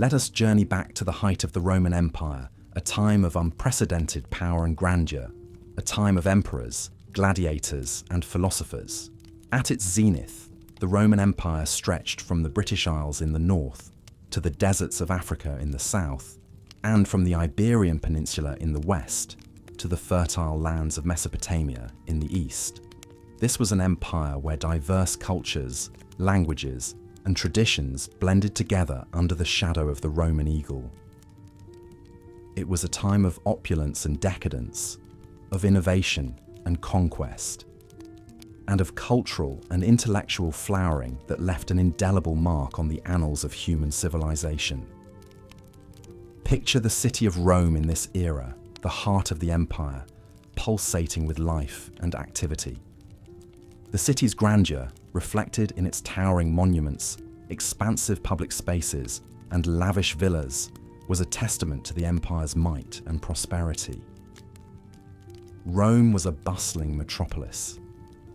Let us journey back to the height of the Roman Empire, a time of unprecedented power and grandeur, a time of emperors, gladiators, and philosophers. At its zenith, the Roman Empire stretched from the British Isles in the north to the deserts of Africa in the south, and from the Iberian Peninsula in the west to the fertile lands of Mesopotamia in the east. This was an empire where diverse cultures, languages, and traditions blended together under the shadow of the Roman eagle. It was a time of opulence and decadence, of innovation and conquest, and of cultural and intellectual flowering that left an indelible mark on the annals of human civilization. Picture the city of Rome in this era, the heart of the empire, pulsating with life and activity. The city's grandeur, reflected in its towering monuments, expansive public spaces, and lavish villas, was a testament to the empire's might and prosperity. Rome was a bustling metropolis,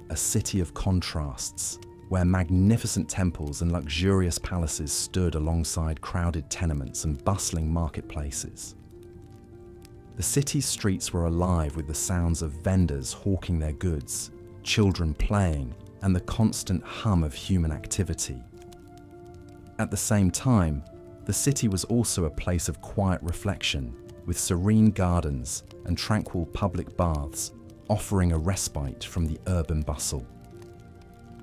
a city of contrasts, where magnificent temples and luxurious palaces stood alongside crowded tenements and bustling marketplaces. The city's streets were alive with the sounds of vendors hawking their goods, children playing, and the constant hum of human activity. At the same time, the city was also a place of quiet reflection, with serene gardens and tranquil public baths offering a respite from the urban bustle.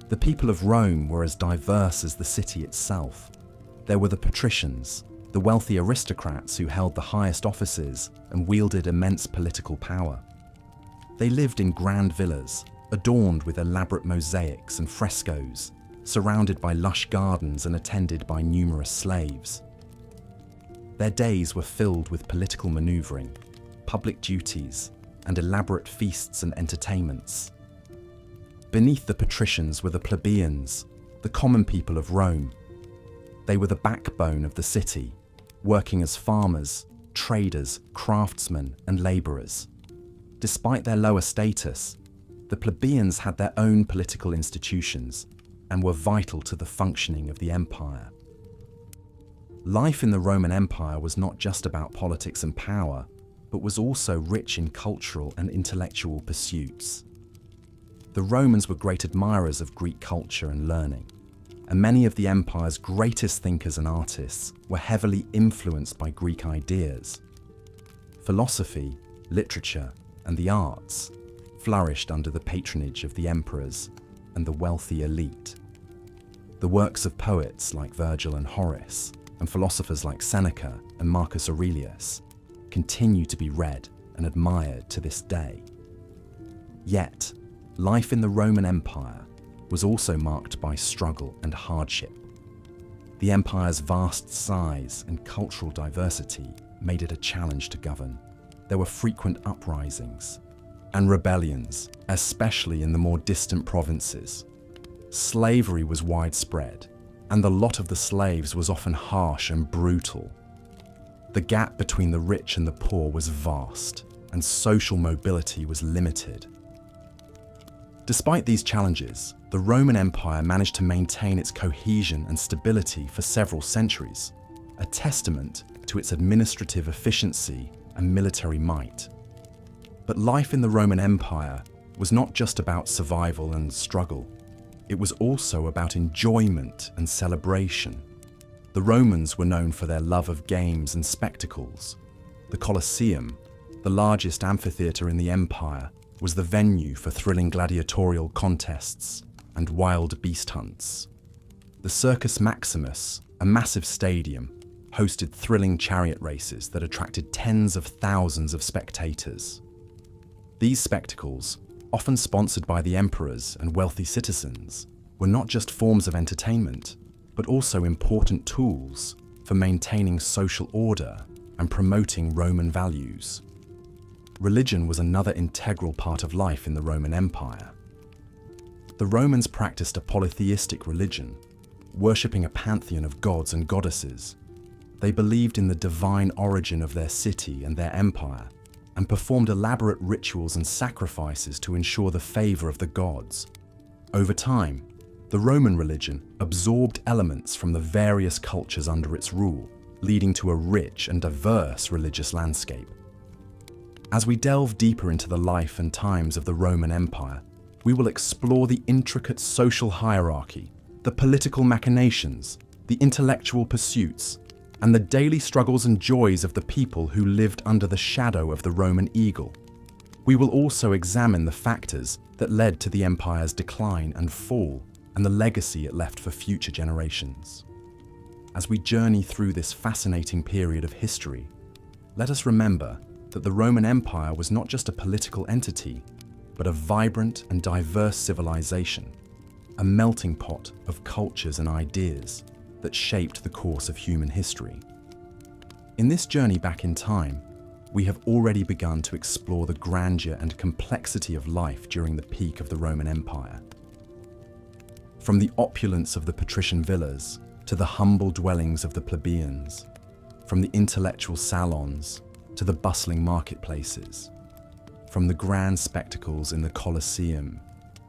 The people of Rome were as diverse as the city itself. There were the patricians, the wealthy aristocrats who held the highest offices and wielded immense political power. They lived in grand villas, adorned with elaborate mosaics and frescoes, surrounded by lush gardens and attended by numerous slaves. Their days were filled with political maneuvering, public duties, and elaborate feasts and entertainments. Beneath the patricians were the plebeians, the common people of Rome. They were the backbone of the city, working as farmers, traders, craftsmen, and laborers. Despite their lower status, the plebeians had their own political institutions and were vital to the functioning of the empire. Life in the Roman Empire was not just about politics and power, but was also rich in cultural and intellectual pursuits. The Romans were great admirers of Greek culture and learning, and many of the empire's greatest thinkers and artists were heavily influenced by Greek ideas. Philosophy, literature, and the arts flourished under the patronage of the emperors and the wealthy elite. The works of poets like Virgil and Horace, and philosophers like Seneca and Marcus Aurelius, continue to be read and admired to this day. Yet, life in the Roman Empire was also marked by struggle and hardship. The empire's vast size and cultural diversity made it a challenge to govern. There were frequent uprisings and rebellions, especially in the more distant provinces. Slavery was widespread, and the lot of the slaves was often harsh and brutal. The gap between the rich and the poor was vast, and social mobility was limited. Despite these challenges, the Roman Empire managed to maintain its cohesion and stability for several centuries, a testament to its administrative efficiency and military might. But life in the Roman Empire was not just about survival and struggle. It was also about enjoyment and celebration. The Romans were known for their love of games and spectacles. The Colosseum, the largest amphitheatre in the empire, was the venue for thrilling gladiatorial contests and wild beast hunts. The Circus Maximus, a massive stadium, hosted thrilling chariot races that attracted tens of thousands of spectators. These spectacles, often sponsored by the emperors and wealthy citizens, were not just forms of entertainment, but also important tools for maintaining social order and promoting Roman values. Religion was another integral part of life in the Roman Empire. The Romans practiced a polytheistic religion, worshipping a pantheon of gods and goddesses. They believed in the divine origin of their city and their empire, and performed elaborate rituals and sacrifices to ensure the favor of the gods. Over time, the Roman religion absorbed elements from the various cultures under its rule, leading to a rich and diverse religious landscape. As we delve deeper into the life and times of the Roman Empire, we will explore the intricate social hierarchy, the political machinations, the intellectual pursuits, and the daily struggles and joys of the people who lived under the shadow of the Roman eagle. We will also examine the factors that led to the empire's decline and fall, and the legacy it left for future generations. As we journey through this fascinating period of history, let us remember that the Roman Empire was not just a political entity, but a vibrant and diverse civilization, a melting pot of cultures and ideas that shaped the course of human history. In this journey back in time, we have already begun to explore the grandeur and complexity of life during the peak of the Roman Empire. From the opulence of the patrician villas to the humble dwellings of the plebeians, from the intellectual salons to the bustling marketplaces, from the grand spectacles in the Colosseum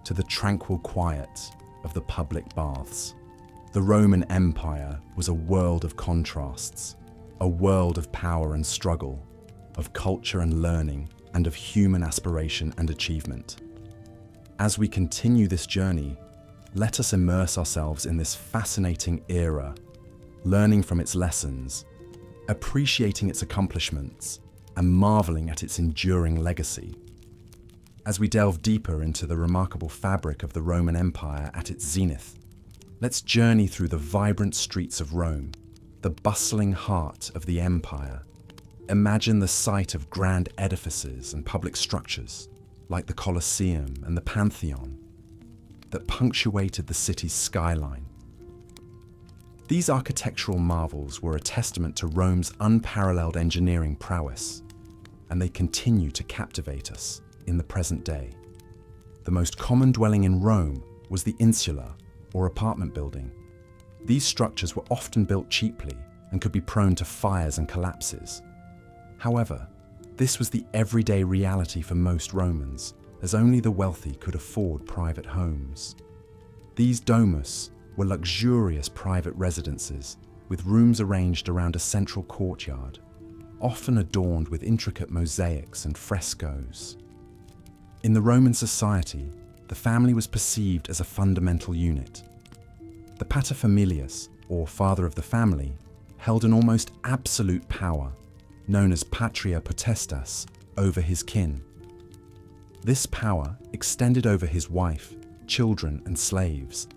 to the tranquil quiet of the public baths, the Roman Empire was a world of contrasts, a world of power and struggle, of culture and learning, and of human aspiration and achievement. As we continue this journey, let us immerse ourselves in this fascinating era, learning from its lessons, appreciating its accomplishments, and marveling at its enduring legacy. As we delve deeper into the remarkable fabric of the Roman Empire at its zenith, let's journey through the vibrant streets of Rome, the bustling heart of the empire. Imagine the sight of grand edifices and public structures, like the Colosseum and the Pantheon, that punctuated the city's skyline. These architectural marvels were a testament to Rome's unparalleled engineering prowess, and they continue to captivate us in the present day. The most common dwelling in Rome was the insula, or apartment building. These structures were often built cheaply and could be prone to fires and collapses. However, this was the everyday reality for most Romans, as only the wealthy could afford private homes. These domus were luxurious private residences with rooms arranged around a central courtyard, often adorned with intricate mosaics and frescoes. In the Roman society, the family was perceived as a fundamental unit. The paterfamilias, or father of the family, held an almost absolute power, known as patria potestas, over his kin. This power extended over his wife, children, and slaves,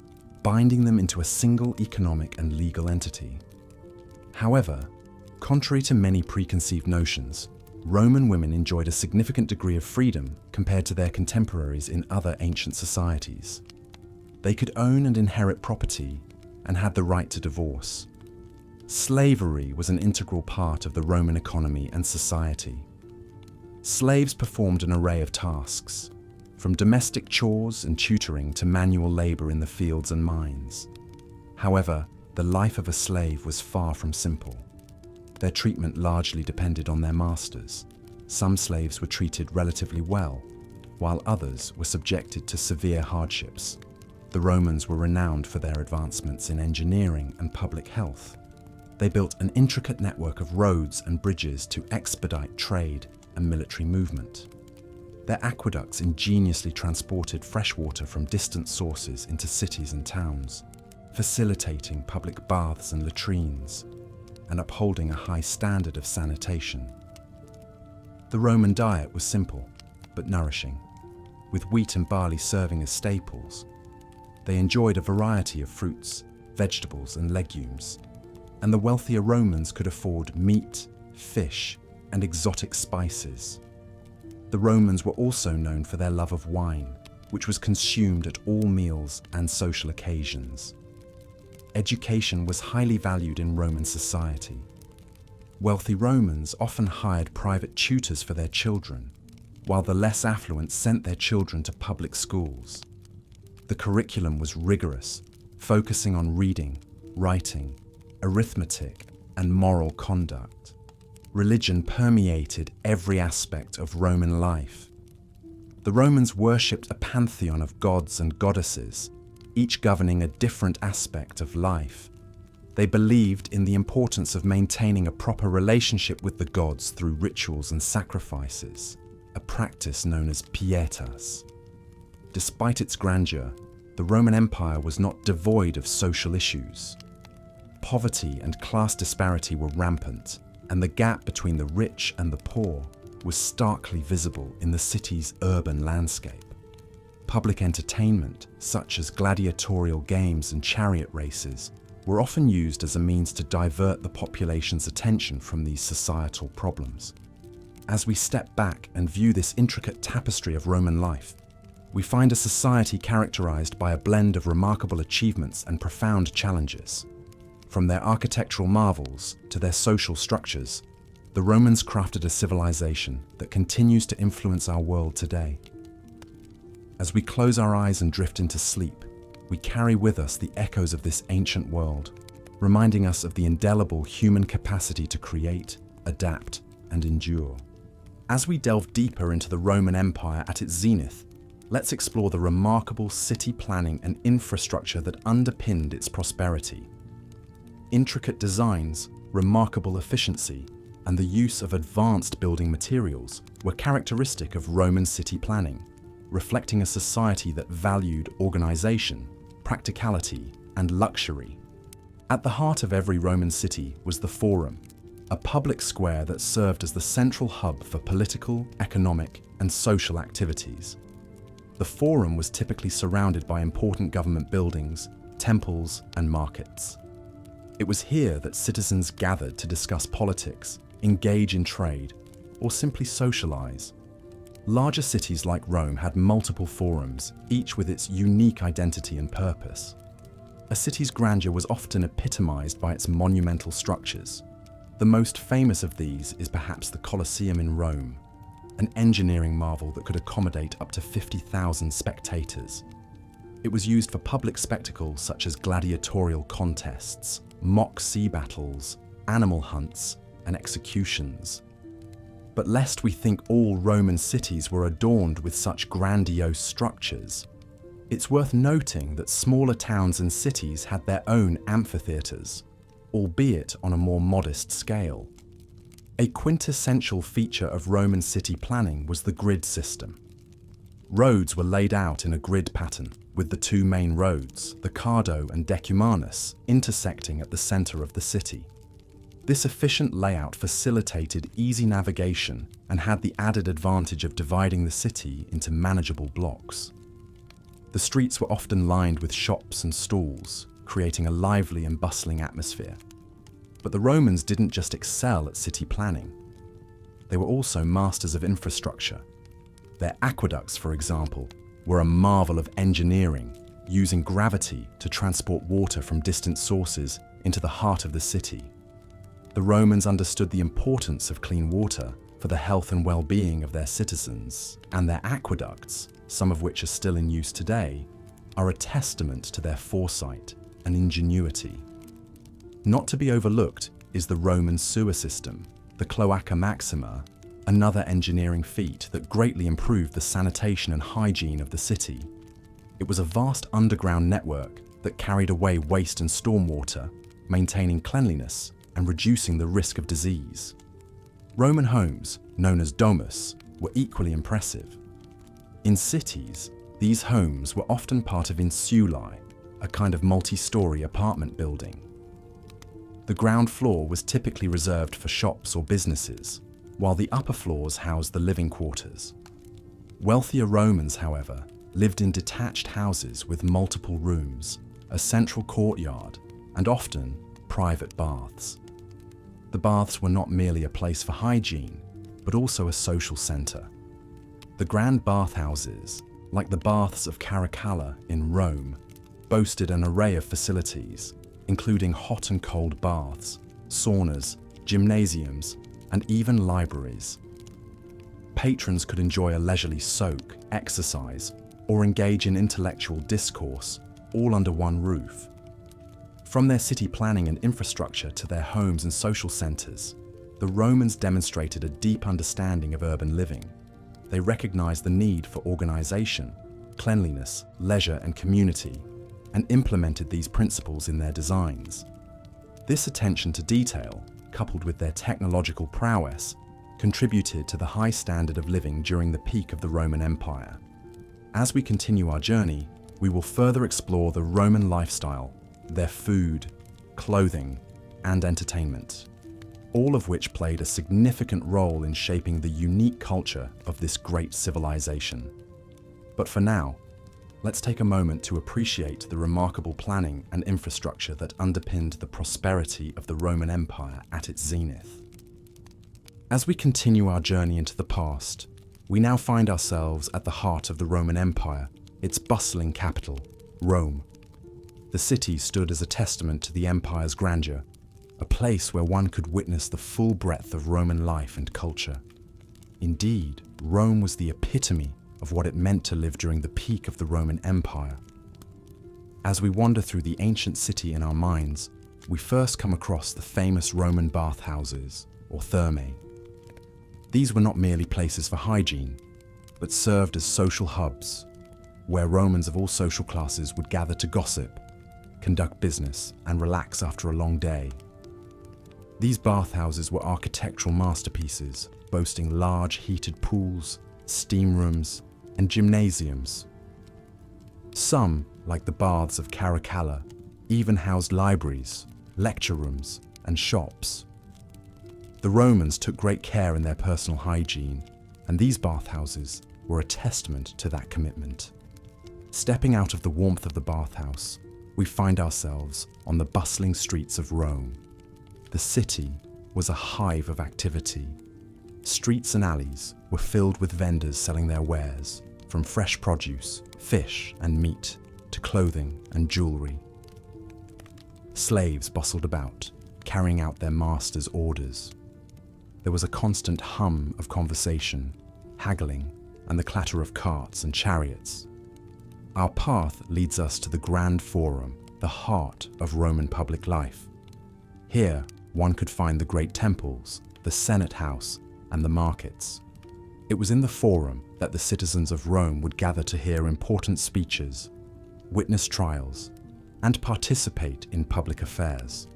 binding them into a single economic and legal entity. However, contrary to many preconceived notions, Roman women enjoyed a significant degree of freedom compared to their contemporaries in other ancient societies. They could own and inherit property and had the right to divorce. Slavery was an integral part of the Roman economy and society. Slaves performed an array of tasks, from domestic chores and tutoring to manual labor in the fields and mines. However, the life of a slave was far from simple. Their treatment largely depended on their masters. Some slaves were treated relatively well, while others were subjected to severe hardships. The Romans were renowned for their advancements in engineering and public health. They built an intricate network of roads and bridges to expedite trade and military movement. Their aqueducts ingeniously transported fresh water from distant sources into cities and towns, facilitating public baths and latrines, and upholding a high standard of sanitation. The Roman diet was simple, but nourishing, with wheat and barley serving as staples. They enjoyed a variety of fruits, vegetables, and legumes, and the wealthier Romans could afford meat, fish, and exotic spices. The Romans were also known for their love of wine, which was consumed at all meals and social occasions. Education was highly valued in Roman society. Wealthy Romans often hired private tutors for their children, while the less affluent sent their children to public schools. The curriculum was rigorous, focusing on reading, writing, arithmetic, and moral conduct. Religion permeated every aspect of Roman life. The Romans worshipped a pantheon of gods and goddesses, each governing a different aspect of life. They believed in the importance of maintaining a proper relationship with the gods through rituals and sacrifices, a practice known as pietas. Despite its grandeur, the Roman Empire was not devoid of social issues. Poverty and class disparity were rampant, and the gap between the rich and the poor was starkly visible in the city's urban landscape. Public entertainment, such as gladiatorial games and chariot races, were often used as a means to divert the population's attention from these societal problems. As we step back and view this intricate tapestry of Roman life, we find a society characterized by a blend of remarkable achievements and profound challenges. From their architectural marvels to their social structures, the Romans crafted a civilization that continues to influence our world today. As we close our eyes and drift into sleep, we carry with us the echoes of this ancient world, reminding us of the indelible human capacity to create, adapt, and endure. As we delve deeper into the Roman Empire at its zenith, let's explore the remarkable city planning and infrastructure that underpinned its prosperity. Intricate designs, remarkable efficiency, and the use of advanced building materials were characteristic of Roman city planning, reflecting a society that valued organization, practicality, and luxury. At the heart of every Roman city was the Forum, a public square that served as the central hub for political, economic, and social activities. The Forum was typically surrounded by important government buildings, temples, and markets. It was here that citizens gathered to discuss politics, engage in trade, or simply socialize. Larger cities like Rome had multiple forums, each with its unique identity and purpose. A city's grandeur was often epitomized by its monumental structures. The most famous of these is perhaps the Colosseum in Rome, an engineering marvel that could accommodate up to 50,000 spectators. It was used for public spectacles such as gladiatorial contests, mock sea battles, animal hunts, and executions. But lest we think all Roman cities were adorned with such grandiose structures, it's worth noting that smaller towns and cities had their own amphitheatres, albeit on a more modest scale. A quintessential feature of Roman city planning was the grid system. Roads were laid out in a grid pattern, with the two main roads, the Cardo and Decumanus, intersecting at the centre of the city. This efficient layout facilitated easy navigation and had the added advantage of dividing the city into manageable blocks. The streets were often lined with shops and stalls, creating a lively and bustling atmosphere. But the Romans didn't just excel at city planning. They were also masters of infrastructure. Their aqueducts, for example, were a marvel of engineering, using gravity to transport water from distant sources into the heart of the city. The Romans understood the importance of clean water for the health and well-being of their citizens, and their aqueducts, some of which are still in use today, are a testament to their foresight and ingenuity. Not to be overlooked is the Roman sewer system, the Cloaca Maxima, another engineering feat that greatly improved the sanitation and hygiene of the city. It was a vast underground network that carried away waste and stormwater, maintaining cleanliness and reducing the risk of disease. Roman homes, known as domus, were equally impressive. In cities, these homes were often part of insulae, a kind of multi-story apartment building. The ground floor was typically reserved for shops or businesses, while the upper floors housed the living quarters. Wealthier Romans, however, lived in detached houses with multiple rooms, a central courtyard, and often private baths. The baths were not merely a place for hygiene, but also a social centre. The grand bathhouses, like the baths of Caracalla in Rome, boasted an array of facilities, including hot and cold baths, saunas, gymnasiums, and even libraries. Patrons could enjoy a leisurely soak, exercise, or engage in intellectual discourse, all under one roof. From their city planning and infrastructure to their homes and social centres, the Romans demonstrated a deep understanding of urban living. They recognized the need for organization, cleanliness, leisure, and community, and implemented these principles in their designs. This attention to detail, coupled with their technological prowess, contributed to the high standard of living during the peak of the Roman Empire. As we continue our journey, we will further explore the Roman lifestyle, their food, clothing, and entertainment, all of which played a significant role in shaping the unique culture of this great civilization. But for now, let's take a moment to appreciate the remarkable planning and infrastructure that underpinned the prosperity of the Roman Empire at its zenith. As we continue our journey into the past, we now find ourselves at the heart of the Roman Empire, its bustling capital, Rome. The city stood as a testament to the empire's grandeur, a place where one could witness the full breadth of Roman life and culture. Indeed, Rome was the epitome of what it meant to live during the peak of the Roman Empire. As we wander through the ancient city in our minds, we first come across the famous Roman bathhouses, or thermae. These were not merely places for hygiene, but served as social hubs, where Romans of all social classes would gather to gossip, conduct business, and relax after a long day. These bathhouses were architectural masterpieces, boasting large heated pools, steam rooms, and gymnasiums. Some, like the baths of Caracalla, even housed libraries, lecture rooms, and shops. The Romans took great care in their personal hygiene, and these bathhouses were a testament to that commitment. Stepping out of the warmth of the bathhouse, we find ourselves on the bustling streets of Rome. The city was a hive of activity. Streets and alleys were filled with vendors selling their wares, from fresh produce, fish and meat, to clothing and jewelry. Slaves bustled about, carrying out their masters' orders. There was a constant hum of conversation, haggling, and the clatter of carts and chariots. Our path leads us to the Grand Forum, the heart of Roman public life. Here, one could find the great temples, the Senate House, and the markets. It was in the Forum that the citizens of Rome would gather to hear important speeches, witness trials, and participate in public affairs.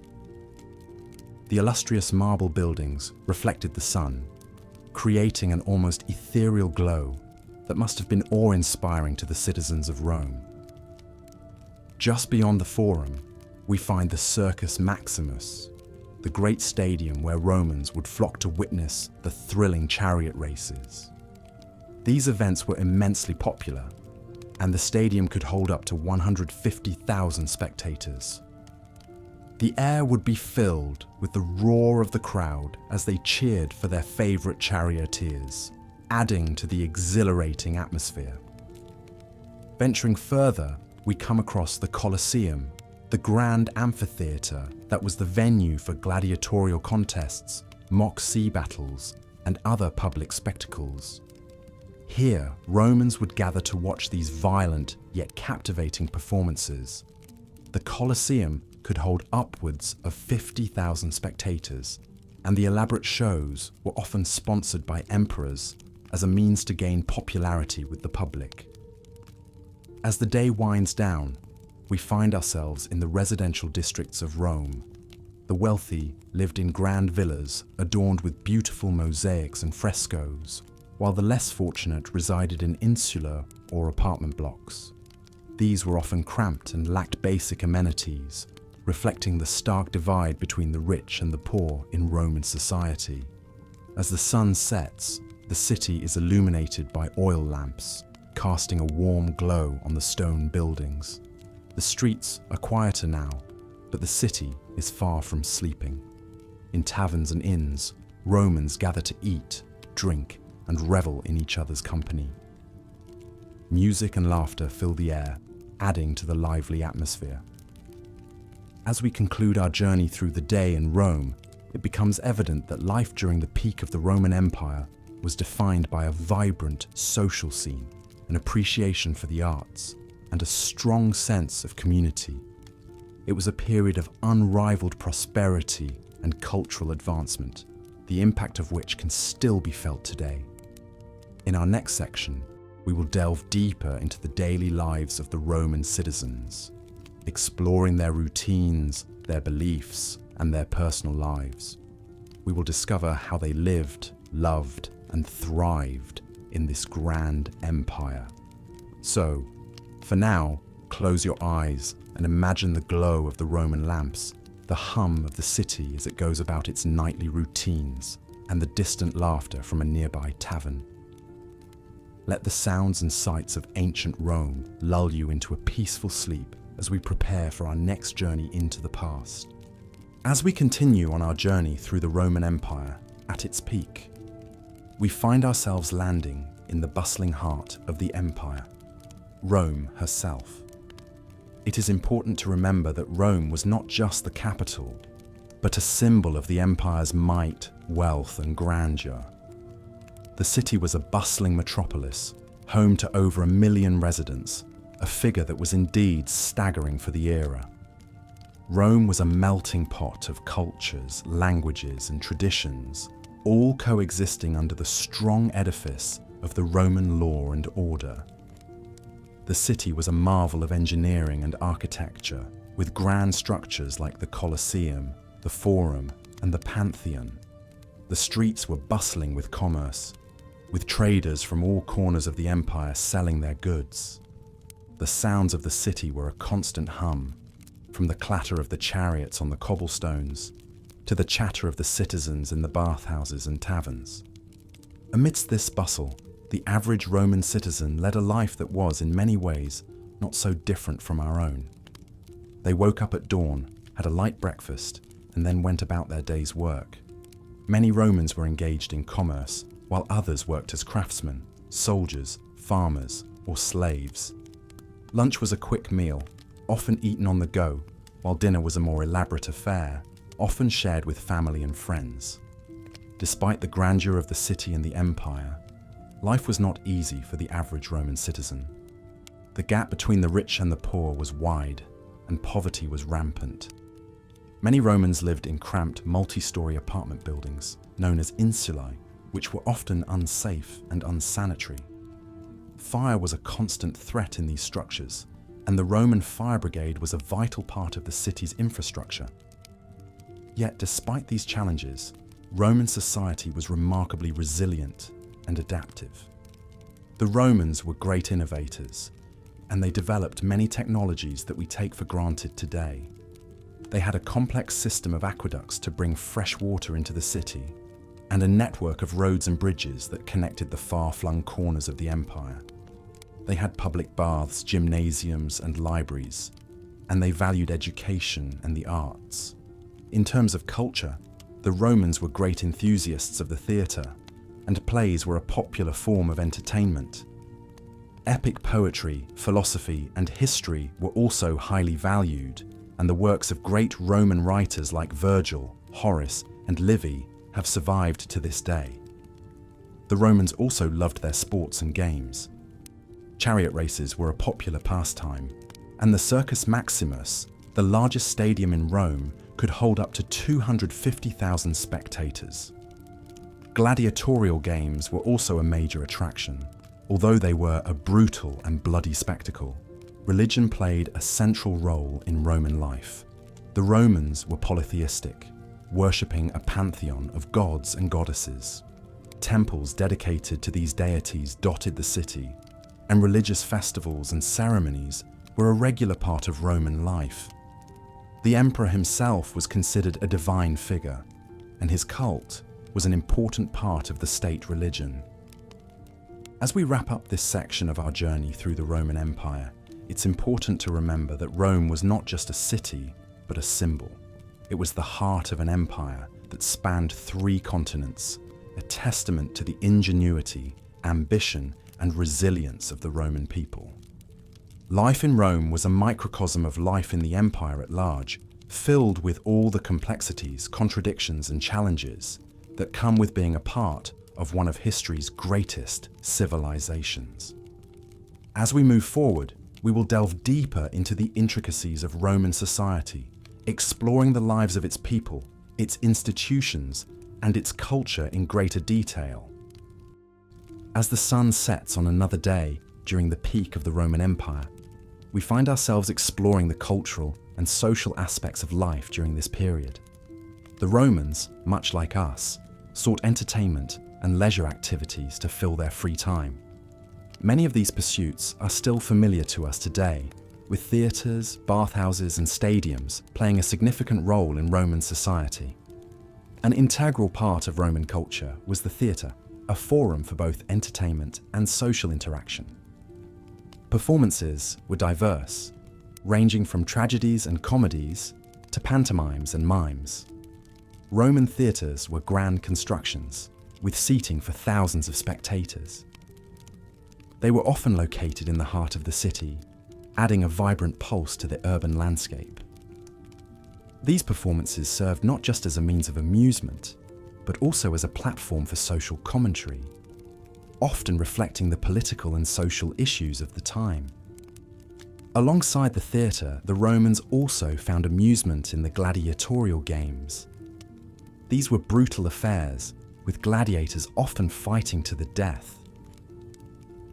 The illustrious marble buildings reflected the sun, creating an almost ethereal glow that must have been awe-inspiring to the citizens of Rome. Just beyond the Forum, we find the Circus Maximus, the great stadium where Romans would flock to witness the thrilling chariot races. These events were immensely popular, and the stadium could hold up to 150,000 spectators. The air would be filled with the roar of the crowd as they cheered for their favorite charioteers, adding to the exhilarating atmosphere. Venturing further, we come across the Colosseum, the grand amphitheatre that was the venue for gladiatorial contests, mock sea battles, and other public spectacles. Here, Romans would gather to watch these violent yet captivating performances. The Colosseum could hold upwards of 50,000 spectators, and the elaborate shows were often sponsored by emperors as a means to gain popularity with the public. As the day winds down, we find ourselves in the residential districts of Rome. The wealthy lived in grand villas adorned with beautiful mosaics and frescoes, while the less fortunate resided in insular or apartment blocks. These were often cramped and lacked basic amenities, reflecting the stark divide between the rich and the poor in Roman society. As the sun sets, the city is illuminated by oil lamps, casting a warm glow on the stone buildings. The streets are quieter now, but the city is far from sleeping. In taverns and inns, Romans gather to eat, drink, and revel in each other's company. Music and laughter fill the air, adding to the lively atmosphere. As we conclude our journey through the day in Rome, it becomes evident that life during the peak of the Roman Empire was defined by a vibrant social scene, an appreciation for the arts, and a strong sense of community. It was a period of unrivaled prosperity and cultural advancement, the impact of which can still be felt today. In our next section, we will delve deeper into the daily lives of the Roman citizens, exploring their routines, their beliefs, and their personal lives. We will discover how they lived, loved, and thrived in this grand empire. So, for now, close your eyes and imagine the glow of the Roman lamps, the hum of the city as it goes about its nightly routines, and the distant laughter from a nearby tavern. Let the sounds and sights of ancient Rome lull you into a peaceful sleep as we prepare for our next journey into the past. As we continue on our journey through the Roman Empire at its peak, we find ourselves landing in the bustling heart of the empire, Rome herself. It is important to remember that Rome was not just the capital, but a symbol of the empire's might, wealth, and grandeur. The city was a bustling metropolis, home to over 1 million residents, a figure that was indeed staggering for the era. Rome was a melting pot of cultures, languages, and traditions, all coexisting under the strong edifice of the Roman law and order. The city was a marvel of engineering and architecture, with grand structures like the Colosseum, the Forum, and the Pantheon. The streets were bustling with commerce, with traders from all corners of the empire selling their goods. The sounds of the city were a constant hum, from the clatter of the chariots on the cobblestones to the chatter of the citizens in the bathhouses and taverns. Amidst this bustle, the average Roman citizen led a life that was, in many ways, not so different from our own. They woke up at dawn, had a light breakfast, and then went about their day's work. Many Romans were engaged in commerce, while others worked as craftsmen, soldiers, farmers, or slaves. Lunch was a quick meal, often eaten on the go, while dinner was a more elaborate affair, often shared with family and friends. Despite the grandeur of the city and the empire, life was not easy for the average Roman citizen. The gap between the rich and the poor was wide, and poverty was rampant. Many Romans lived in cramped, multi-story apartment buildings, known as insulae, which were often unsafe and unsanitary. Fire was a constant threat in these structures, and the Roman fire brigade was a vital part of the city's infrastructure. Yet, despite these challenges, Roman society was remarkably resilient and adaptive. The Romans were great innovators, and they developed many technologies that we take for granted today. They had a complex system of aqueducts to bring fresh water into the city, and a network of roads and bridges that connected the far-flung corners of the empire. They had public baths, gymnasiums, and libraries, and they valued education and the arts. In terms of culture, the Romans were great enthusiasts of the theatre, and plays were a popular form of entertainment. Epic poetry, philosophy, and history were also highly valued, and the works of great Roman writers like Virgil, Horace, and Livy have survived to this day. The Romans also loved their sports and games. Chariot races were a popular pastime, and the Circus Maximus, the largest stadium in Rome, could hold up to 250,000 spectators. Gladiatorial games were also a major attraction. Although they were a brutal and bloody spectacle, religion played a central role in Roman life. The Romans were polytheistic, worshipping a pantheon of gods and goddesses. Temples dedicated to these deities dotted the city, and religious festivals and ceremonies were a regular part of Roman life. The emperor himself was considered a divine figure, and his cult was an important part of the state religion. As we wrap up this section of our journey through the Roman Empire, it's important to remember that Rome was not just a city, but a symbol. It was the heart of an empire that spanned 3 continents, a testament to the ingenuity, ambition, and resilience of the Roman people. Life in Rome was a microcosm of life in the empire at large, filled with all the complexities, contradictions, and challenges that come with being a part of one of history's greatest civilizations. As we move forward, we will delve deeper into the intricacies of Roman society, exploring the lives of its people, its institutions, and its culture in greater detail. As the sun sets on another day during the peak of the Roman Empire, we find ourselves exploring the cultural and social aspects of life during this period. The Romans, much like us, sought entertainment and leisure activities to fill their free time. Many of these pursuits are still familiar to us today, with theatres, bathhouses and stadiums playing a significant role in Roman society. An integral part of Roman culture was the theatre, a forum for both entertainment and social interaction. Performances were diverse, ranging from tragedies and comedies to pantomimes and mimes. Roman theatres were grand constructions, with seating for thousands of spectators. They were often located in the heart of the city, adding a vibrant pulse to the urban landscape. These performances served not just as a means of amusement, but also as a platform for social commentary, often reflecting the political and social issues of the time. Alongside the theatre, the Romans also found amusement in the gladiatorial games. These were brutal affairs, with gladiators often fighting to the death.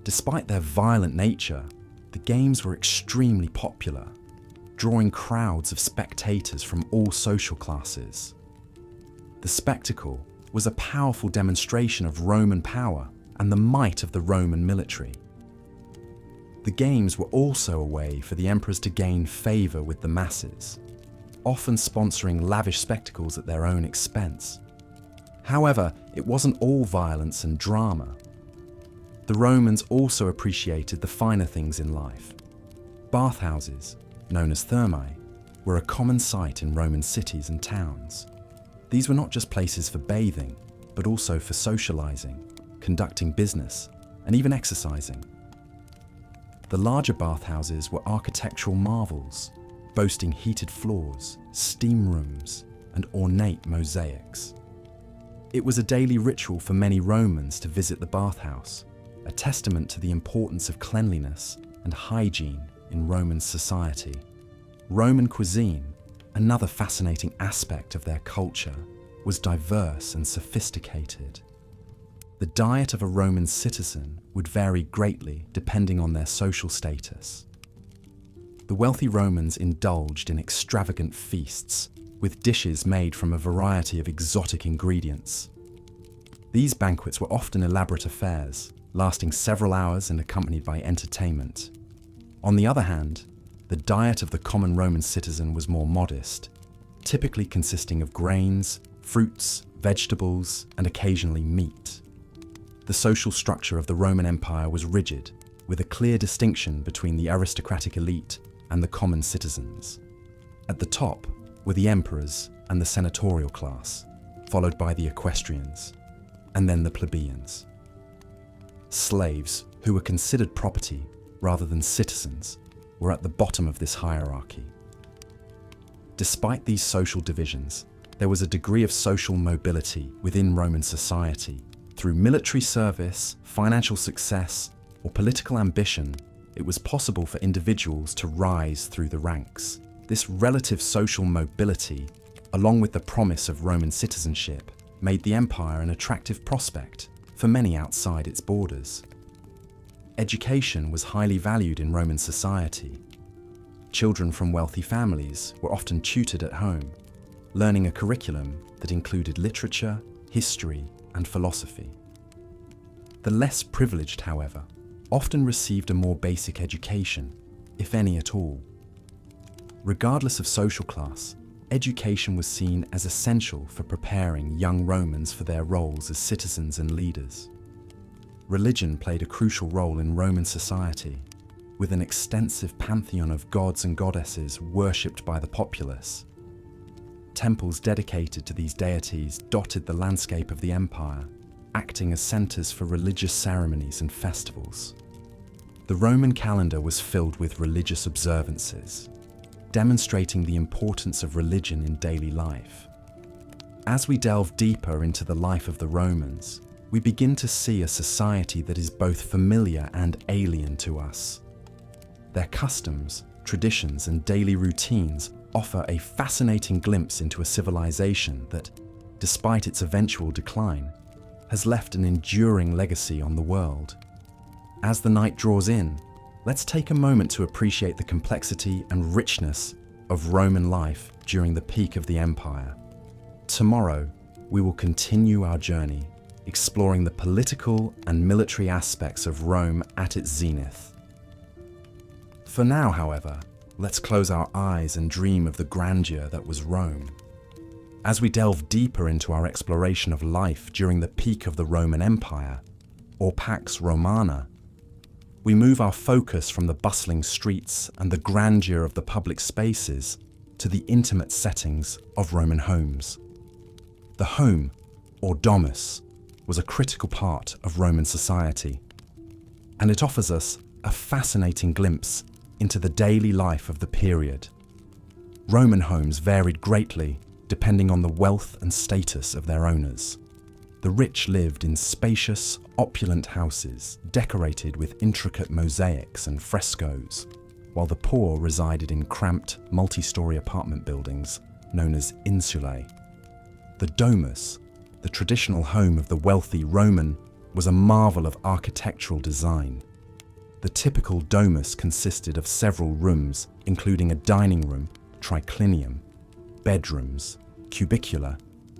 Despite their violent nature, the games were extremely popular, drawing crowds of spectators from all social classes. The spectacle was a powerful demonstration of Roman power and the might of the Roman military. The games were also a way for the emperors to gain favour with the masses, often sponsoring lavish spectacles at their own expense. However, it wasn't all violence and drama. The Romans also appreciated the finer things in life. Bathhouses, known as thermae, were a common sight in Roman cities and towns. These were not just places for bathing, but also for socializing, conducting business, and even exercising. The larger bathhouses were architectural marvels, boasting heated floors, steam rooms, and ornate mosaics. It was a daily ritual for many Romans to visit the bathhouse, a testament to the importance of cleanliness and hygiene in Roman society. Roman cuisine, another fascinating aspect of their culture, was diverse and sophisticated. The diet of a Roman citizen would vary greatly depending on their social status. The wealthy Romans indulged in extravagant feasts, with dishes made from a variety of exotic ingredients. These banquets were often elaborate affairs, lasting several hours and accompanied by entertainment. On the other hand, the diet of the common Roman citizen was more modest, typically consisting of grains, fruits, vegetables, and occasionally meat. The social structure of the Roman Empire was rigid, with a clear distinction between the aristocratic elite and the common citizens. At the top were the emperors and the senatorial class, followed by the equestrians, and then the plebeians. Slaves, who were considered property rather than citizens, were at the bottom of this hierarchy. Despite these social divisions, there was a degree of social mobility within Roman society. Through military service, financial success, or political ambition, it was possible for individuals to rise through the ranks. This relative social mobility, along with the promise of Roman citizenship, made the empire an attractive prospect for many outside its borders. Education was highly valued in Roman society. Children from wealthy families were often tutored at home, learning a curriculum that included literature, history, and philosophy. The less privileged, however, often received a more basic education, if any at all. Regardless of social class, education was seen as essential for preparing young Romans for their roles as citizens and leaders. Religion played a crucial role in Roman society, with an extensive pantheon of gods and goddesses worshipped by the populace. Temples dedicated to these deities dotted the landscape of the empire, acting as centers for religious ceremonies and festivals. The Roman calendar was filled with religious observances, demonstrating the importance of religion in daily life. As we delve deeper into the life of the Romans, we begin to see a society that is both familiar and alien to us. Their customs, traditions, and daily routines offer a fascinating glimpse into a civilization that, despite its eventual decline, has left an enduring legacy on the world. As the night draws in, let's take a moment to appreciate the complexity and richness of Roman life during the peak of the empire. Tomorrow, we will continue our journey, exploring the political and military aspects of Rome at its zenith. For now, however, let's close our eyes and dream of the grandeur that was Rome. As we delve deeper into our exploration of life during the peak of the Roman Empire, or Pax Romana, we move our focus from the bustling streets and the grandeur of the public spaces to the intimate settings of Roman homes. The home, or domus, was a critical part of Roman society, and it offers us a fascinating glimpse into the daily life of the period. Roman homes varied greatly depending on the wealth and status of their owners. The rich lived in spacious, opulent houses decorated with intricate mosaics and frescoes, while the poor resided in cramped, multi-story apartment buildings known as insulae. The domus, the traditional home of the wealthy Roman, was a marvel of architectural design. The typical domus consisted of several rooms, including a dining room, triclinium, bedrooms, cubicula,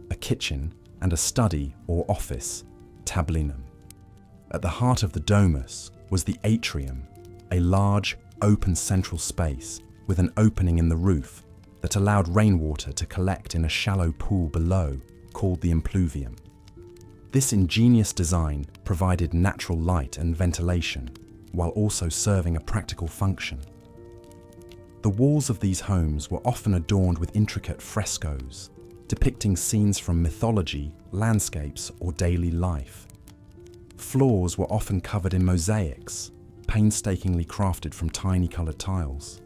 a kitchen, and a study or office, tablinum. At the heart of the domus was the atrium, a large, open central space with an opening in the roof that allowed rainwater to collect in a shallow pool below, called the impluvium. This ingenious design provided natural light and ventilation, while also serving a practical function. The walls of these homes were often adorned with intricate frescoes, depicting scenes from mythology, landscapes, or daily life. Floors were often covered in mosaics, painstakingly crafted from tiny coloured tiles.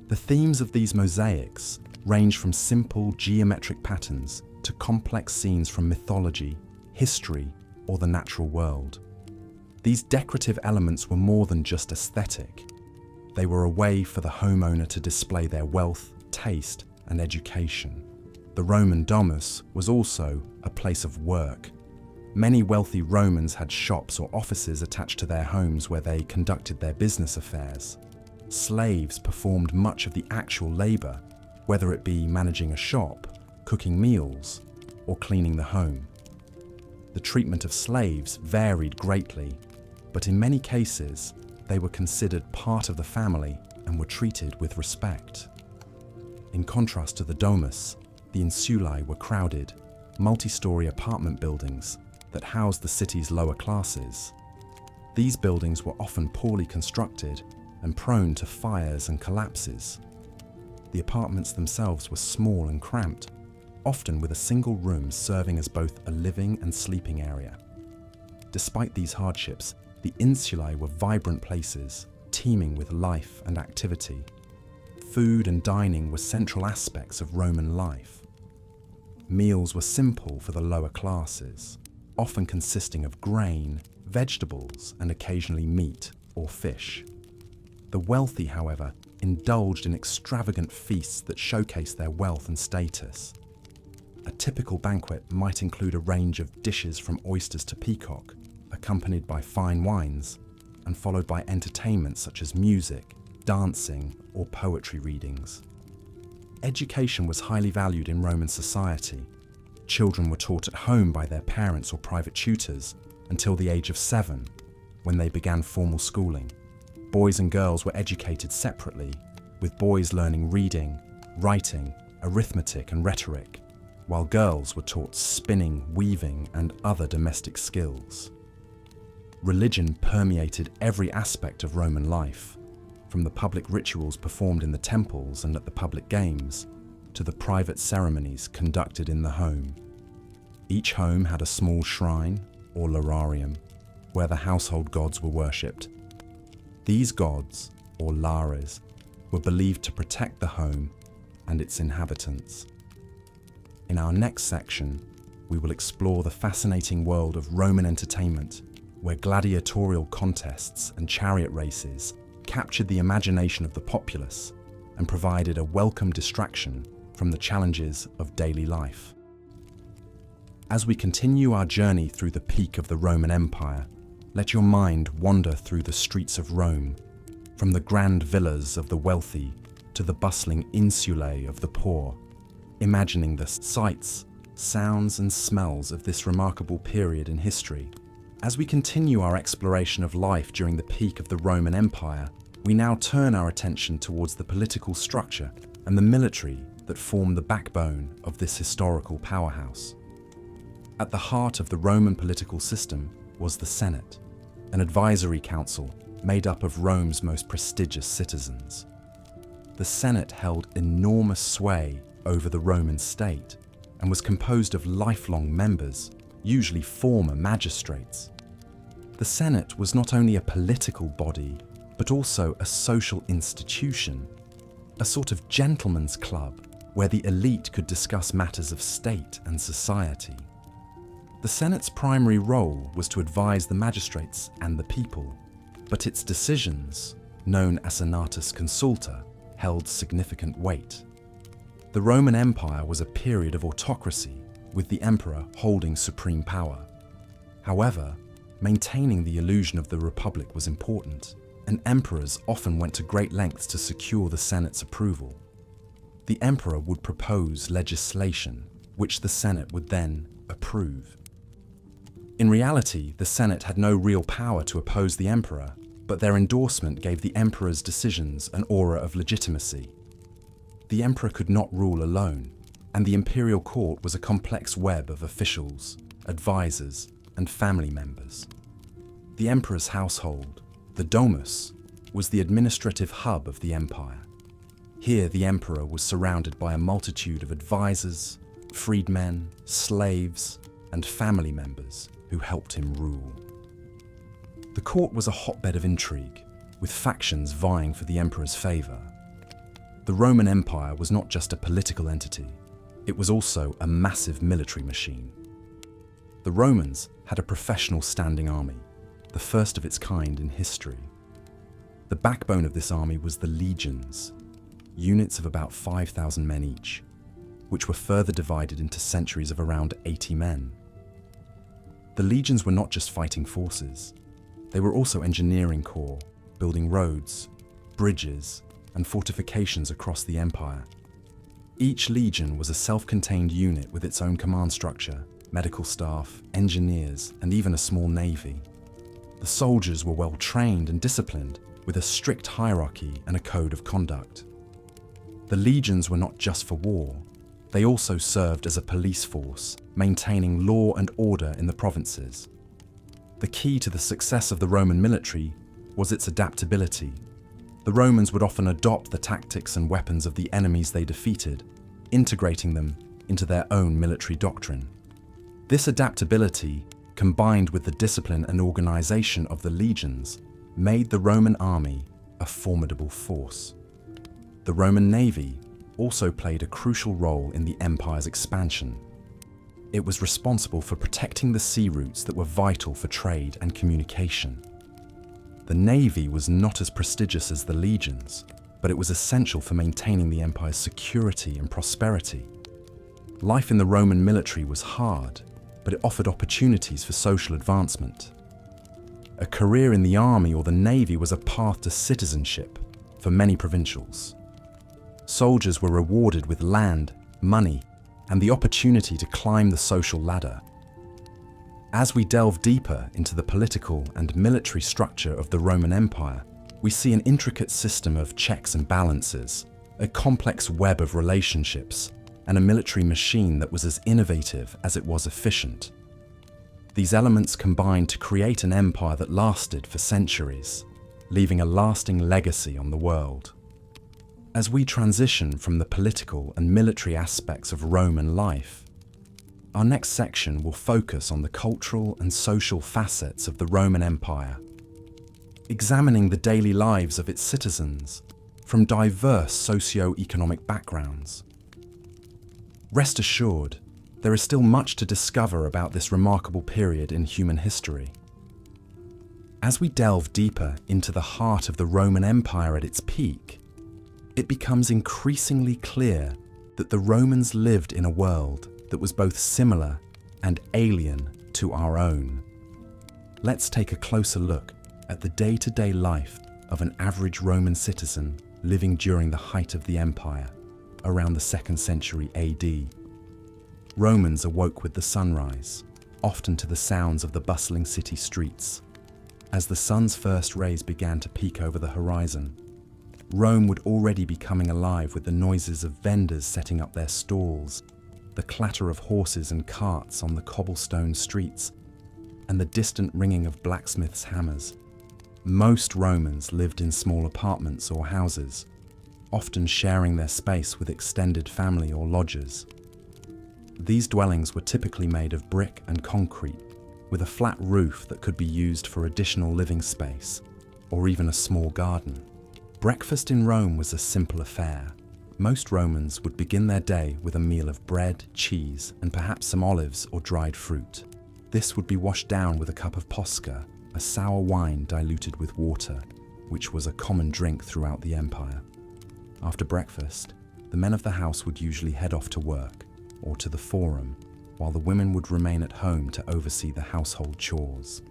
The themes of these mosaics range from simple geometric patterns to complex scenes from mythology, history, or the natural world. These decorative elements were more than just aesthetic. They were a way for the homeowner to display their wealth, taste, and education. The Roman domus was also a place of work. Many wealthy Romans had shops or offices attached to their homes where they conducted their business affairs. Slaves performed much of the actual labour, whether it be managing a shop, cooking meals, or cleaning the home. The treatment of slaves varied greatly, but in many cases, they were considered part of the family and were treated with respect. In contrast to the domus, the insulae were crowded, multi-story apartment buildings that housed the city's lower classes. These buildings were often poorly constructed and prone to fires and collapses. The apartments themselves were small and cramped, often with a single room serving as both a living and sleeping area. Despite these hardships, the insulae were vibrant places, teeming with life and activity. Food and dining were central aspects of Roman life. Meals were simple for the lower classes, often consisting of grain, vegetables, and occasionally meat or fish. The wealthy, however, indulged in extravagant feasts that showcased their wealth and status. A typical banquet might include a range of dishes from oysters to peacock, accompanied by fine wines, and followed by entertainments such as music, dancing, or poetry readings. Education was highly valued in Roman society. Children were taught at home by their parents or private tutors until the age of 7, when they began formal schooling. Boys and girls were educated separately, with boys learning reading, writing, arithmetic, and rhetoric, while girls were taught spinning, weaving, and other domestic skills. Religion permeated every aspect of Roman life, from the public rituals performed in the temples and at the public games, to the private ceremonies conducted in the home. Each home had a small shrine, or lararium, where the household gods were worshipped. These gods, or lares, were believed to protect the home and its inhabitants. In our next section, we will explore the fascinating world of Roman entertainment, where gladiatorial contests and chariot races captured the imagination of the populace and provided a welcome distraction from the challenges of daily life. As we continue our journey through the peak of the Roman Empire, let your mind wander through the streets of Rome, from the grand villas of the wealthy to the bustling insulae of the poor, imagining the sights, sounds and smells of this remarkable period in history. As we continue our exploration of life during the peak of the Roman Empire, we now turn our attention towards the political structure and the military that form the backbone of this historical powerhouse. At the heart of the Roman political system was the Senate, an advisory council made up of Rome's most prestigious citizens. The Senate held enormous sway over the Roman state and was composed of lifelong members, usually former magistrates. The Senate was not only a political body, but also a social institution, a sort of gentleman's club where the elite could discuss matters of state and society. The Senate's primary role was to advise the magistrates and the people, but its decisions, known as senatus consulta, held significant weight. The Roman Empire was a period of autocracy, with the emperor holding supreme power. However, maintaining the illusion of the republic was important, and emperors often went to great lengths to secure the Senate's approval. The emperor would propose legislation, which the Senate would then approve. In reality, the Senate had no real power to oppose the emperor, but their endorsement gave the emperor's decisions an aura of legitimacy. The emperor could not rule alone, and the imperial court was a complex web of officials, advisors, and family members. The emperor's household, the domus, was the administrative hub of the empire. Here the emperor was surrounded by a multitude of advisors, freedmen, slaves, and family members who helped him rule. The court was a hotbed of intrigue, with factions vying for the emperor's favor. The Roman Empire was not just a political entity, it was also a massive military machine. The Romans had a professional standing army, the first of its kind in history. The backbone of this army was the legions, units of about 5,000 men each, which were further divided into centuries of around 80 men. The legions were not just fighting forces, they were also engineering corps, building roads, bridges, and fortifications across the empire. Each legion was a self-contained unit with its own command structure, medical staff, engineers, and even a small navy. The soldiers were well trained and disciplined, with a strict hierarchy and a code of conduct. The legions were not just for war, they also served as a police force, maintaining law and order in the provinces. The key to the success of the Roman military was its adaptability. The Romans would often adopt the tactics and weapons of the enemies they defeated, integrating them into their own military doctrine. This adaptability, combined with the discipline and organization of the legions, made the Roman army a formidable force. The Roman navy also played a crucial role in the empire's expansion. It was responsible for protecting the sea routes that were vital for trade and communication. The navy was not as prestigious as the legions, but it was essential for maintaining the empire's security and prosperity. Life in the Roman military was hard, but it offered opportunities for social advancement. A career in the army or the navy was a path to citizenship for many provincials. Soldiers were rewarded with land, money, and the opportunity to climb the social ladder. As we delve deeper into the political and military structure of the Roman Empire, we see an intricate system of checks and balances, a complex web of relationships, and a military machine that was as innovative as it was efficient. These elements combined to create an empire that lasted for centuries, leaving a lasting legacy on the world. As we transition from the political and military aspects of Roman life, our next section will focus on the cultural and social facets of the Roman Empire, examining the daily lives of its citizens from diverse socio-economic backgrounds. Rest assured, there is still much to discover about this remarkable period in human history. As we delve deeper into the heart of the Roman Empire at its peak, it becomes increasingly clear that the Romans lived in a world that was both similar and alien to our own. Let's take a closer look at the day-to-day life of an average Roman citizen living during the height of the empire, around the 2nd century AD. Romans awoke with the sunrise, often to the sounds of the bustling city streets. As the sun's first rays began to peek over the horizon, Rome would already be coming alive with the noises of vendors setting up their stalls, the clatter of horses and carts on the cobblestone streets, and the distant ringing of blacksmiths' hammers. Most Romans lived in small apartments or houses, often sharing their space with extended family or lodgers. These dwellings were typically made of brick and concrete, with a flat roof that could be used for additional living space, or even a small garden. Breakfast in Rome was a simple affair. Most Romans would begin their day with a meal of bread, cheese, and perhaps some olives or dried fruit. This would be washed down with a cup of posca, a sour wine diluted with water, which was a common drink throughout the empire. After breakfast, the men of the house would usually head off to work or to the forum, while the women would remain at home to oversee the household chores.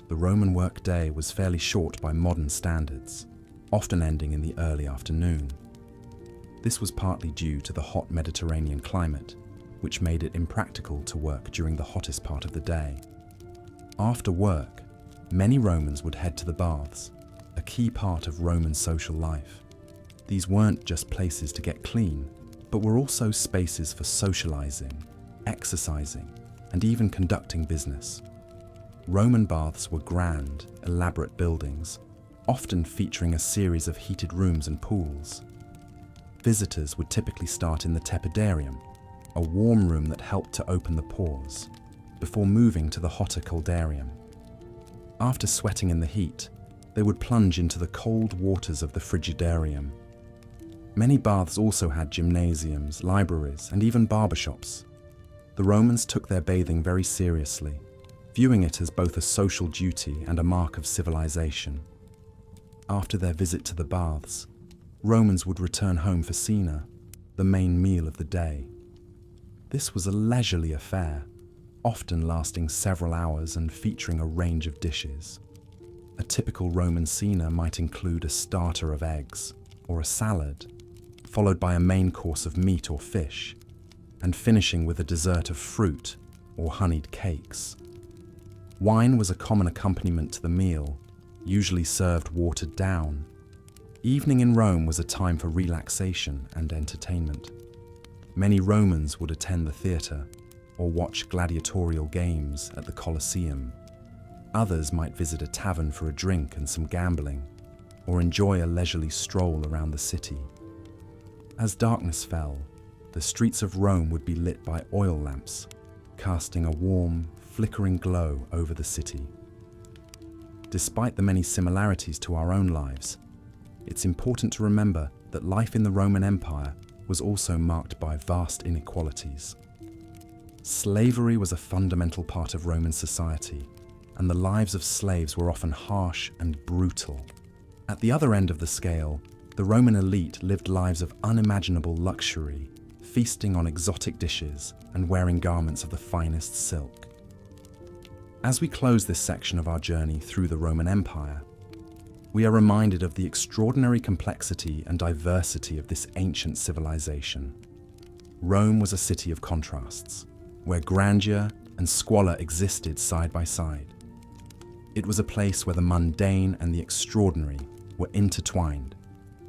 The Roman workday was fairly short by modern standards, often ending in the early afternoon. This was partly due to the hot Mediterranean climate, which made it impractical to work during the hottest part of the day. After work, many Romans would head to the baths, a key part of Roman social life. These weren't just places to get clean, but were also spaces for socializing, exercising, and even conducting business. Roman baths were grand, elaborate buildings, often featuring a series of heated rooms and pools. Visitors would typically start in the tepidarium, a warm room that helped to open the pores, before moving to the hotter coldarium. After sweating in the heat, they would plunge into the cold waters of the frigidarium. Many baths also had gymnasiums, libraries, and even barbershops. The Romans took their bathing very seriously, viewing it as both a social duty and a mark of civilization. After their visit to the baths, Romans would return home for cena, the main meal of the day. This was a leisurely affair, often lasting several hours and featuring a range of dishes. A typical Roman cena might include a starter of eggs or a salad, followed by a main course of meat or fish, and finishing with a dessert of fruit or honeyed cakes. Wine was a common accompaniment to the meal, usually served watered down. Evening in Rome was a time for relaxation and entertainment. Many Romans would attend the theatre or watch gladiatorial games at the Colosseum. Others might visit a tavern for a drink and some gambling, or enjoy a leisurely stroll around the city. As darkness fell, the streets of Rome would be lit by oil lamps, casting a warm, flickering glow over the city. Despite the many similarities to our own lives, it's important to remember that life in the Roman Empire was also marked by vast inequalities. Slavery was a fundamental part of Roman society, and the lives of slaves were often harsh and brutal. At the other end of the scale, the Roman elite lived lives of unimaginable luxury, feasting on exotic dishes and wearing garments of the finest silk. As we close this section of our journey through the Roman Empire, we are reminded of the extraordinary complexity and diversity of this ancient civilization. Rome was a city of contrasts, where grandeur and squalor existed side by side. It was a place where the mundane and the extraordinary were intertwined,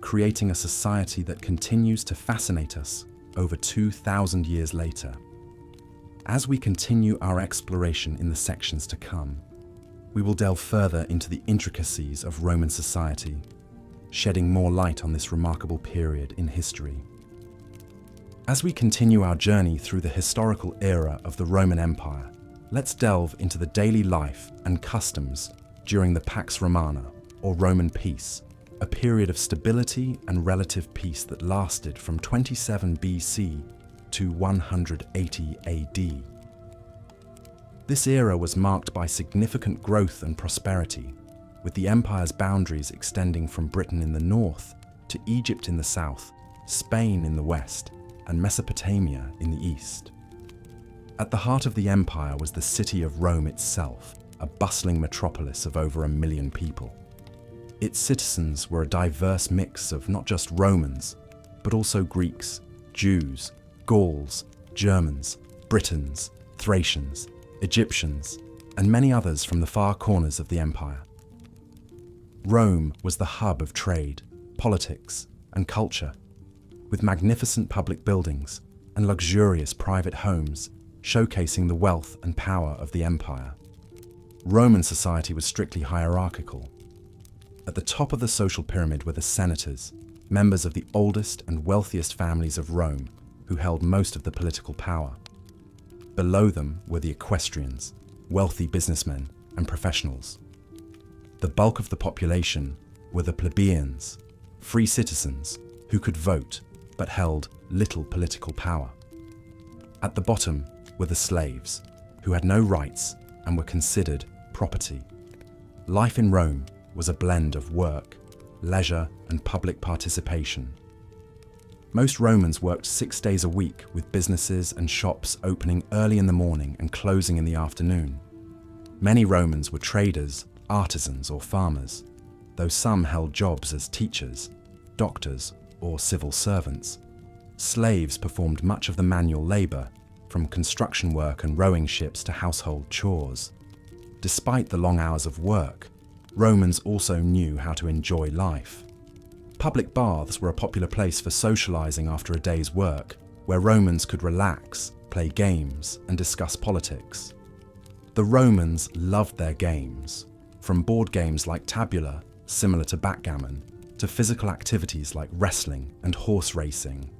creating a society that continues to fascinate us over 2,000 years later. As we continue our exploration in the sections to come, we will delve further into the intricacies of Roman society, shedding more light on this remarkable period in history. As we continue our journey through the historical era of the Roman Empire, let's delve into the daily life and customs during the Pax Romana, or Roman peace, a period of stability and relative peace that lasted from 27 BC to 180 AD. This era was marked by significant growth and prosperity, with the empire's boundaries extending from Britain in the north to Egypt in the south, Spain in the west, and Mesopotamia in the east. At the heart of the empire was the city of Rome itself, a bustling metropolis of over 1 million people. Its citizens were a diverse mix of not just Romans, but also Greeks, Jews, Gauls, Germans, Britons, Thracians, Egyptians, and many others from the far corners of the empire. Rome was the hub of trade, politics, and culture, with magnificent public buildings and luxurious private homes showcasing the wealth and power of the empire. Roman society was strictly hierarchical. At the top of the social pyramid were the senators, members of the oldest and wealthiest families of Rome, who held most of the political power. Below them were the equestrians, wealthy businessmen and professionals. The bulk of the population were the plebeians, free citizens who could vote but held little political power. At the bottom were the slaves, who had no rights and were considered property. Life in Rome was a blend of work, leisure, and public participation. Most Romans worked 6 days a week, with businesses and shops opening early in the morning and closing in the afternoon. Many Romans were traders, artisans, or farmers, though some held jobs as teachers, doctors, or civil servants. Slaves performed much of the manual labor, from construction work and rowing ships to household chores. Despite the long hours of work, Romans also knew how to enjoy life. Public baths were a popular place for socializing after a day's work, where Romans could relax, play games, and discuss politics. The Romans loved their games, from board games like tabula, similar to backgammon, to physical activities like wrestling and horse racing.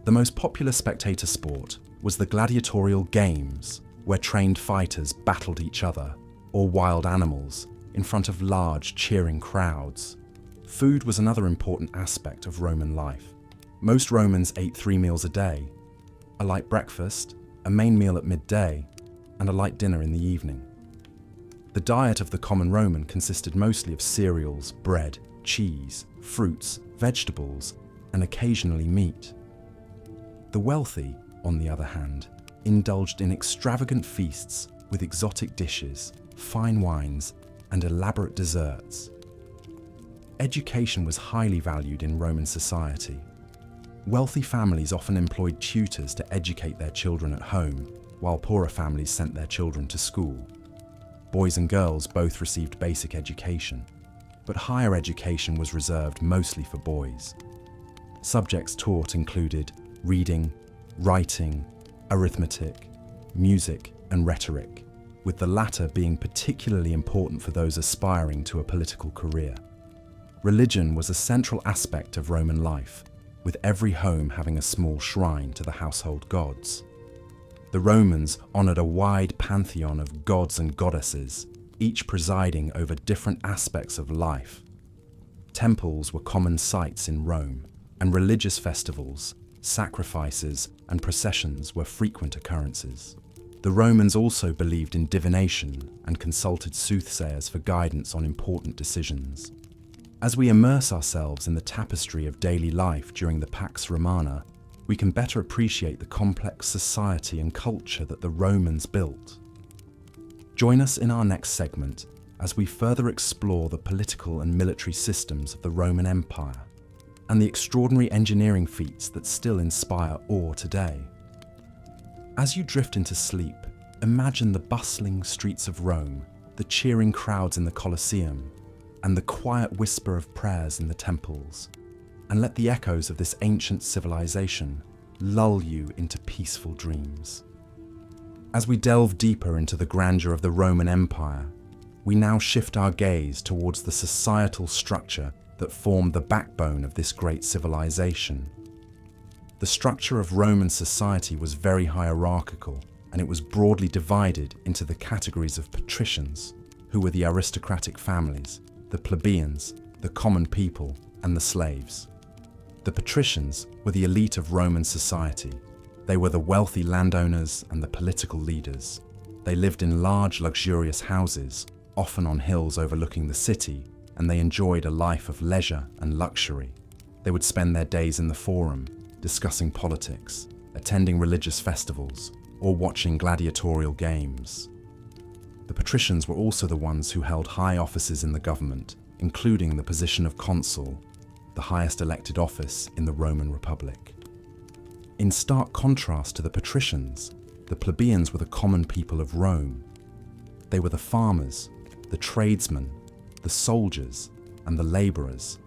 The most popular spectator sport was the gladiatorial games, where trained fighters battled each other, or wild animals, in front of large, cheering crowds. Food was another important aspect of Roman life. Most Romans ate 3 meals a day: a light breakfast, a main meal at midday, and a light dinner in the evening. The diet of the common Roman consisted mostly of cereals, bread, cheese, fruits, vegetables, and occasionally meat. The wealthy, on the other hand, indulged in extravagant feasts with exotic dishes, fine wines, and elaborate desserts. Education was highly valued in Roman society. Wealthy families often employed tutors to educate their children at home, while poorer families sent their children to school. Boys and girls both received basic education, but higher education was reserved mostly for boys. Subjects taught included reading, writing, arithmetic, music, and rhetoric, with the latter being particularly important for those aspiring to a political career. Religion was a central aspect of Roman life, with every home having a small shrine to the household gods. The Romans honored a wide pantheon of gods and goddesses, each presiding over different aspects of life. Temples were common sights in Rome, and religious festivals, sacrifices, and processions were frequent occurrences. The Romans also believed in divination and consulted soothsayers for guidance on important decisions. As we immerse ourselves in the tapestry of daily life during the Pax Romana, we can better appreciate the complex society and culture that the Romans built. Join us in our next segment as we further explore the political and military systems of the Roman Empire and the extraordinary engineering feats that still inspire awe today. As you drift into sleep, imagine the bustling streets of Rome, the cheering crowds in the Colosseum, and the quiet whisper of prayers in the temples, and let the echoes of this ancient civilization lull you into peaceful dreams. As we delve deeper into the grandeur of the Roman Empire, we now shift our gaze towards the societal structure that formed the backbone of this great civilization. The structure of Roman society was very hierarchical, and it was broadly divided into the categories of patricians, who were the aristocratic families, the plebeians, the common people, and the slaves. The patricians were the elite of Roman society. They were the wealthy landowners and the political leaders. They lived in large, luxurious houses, often on hills overlooking the city, and they enjoyed a life of leisure and luxury. They would spend their days in the forum, discussing politics, attending religious festivals, or watching gladiatorial games. The patricians were also the ones who held high offices in the government, including the position of consul, the highest elected office in the Roman Republic. In stark contrast to the patricians, the plebeians were the common people of Rome. They were the farmers, the tradesmen, the soldiers, and the laborers.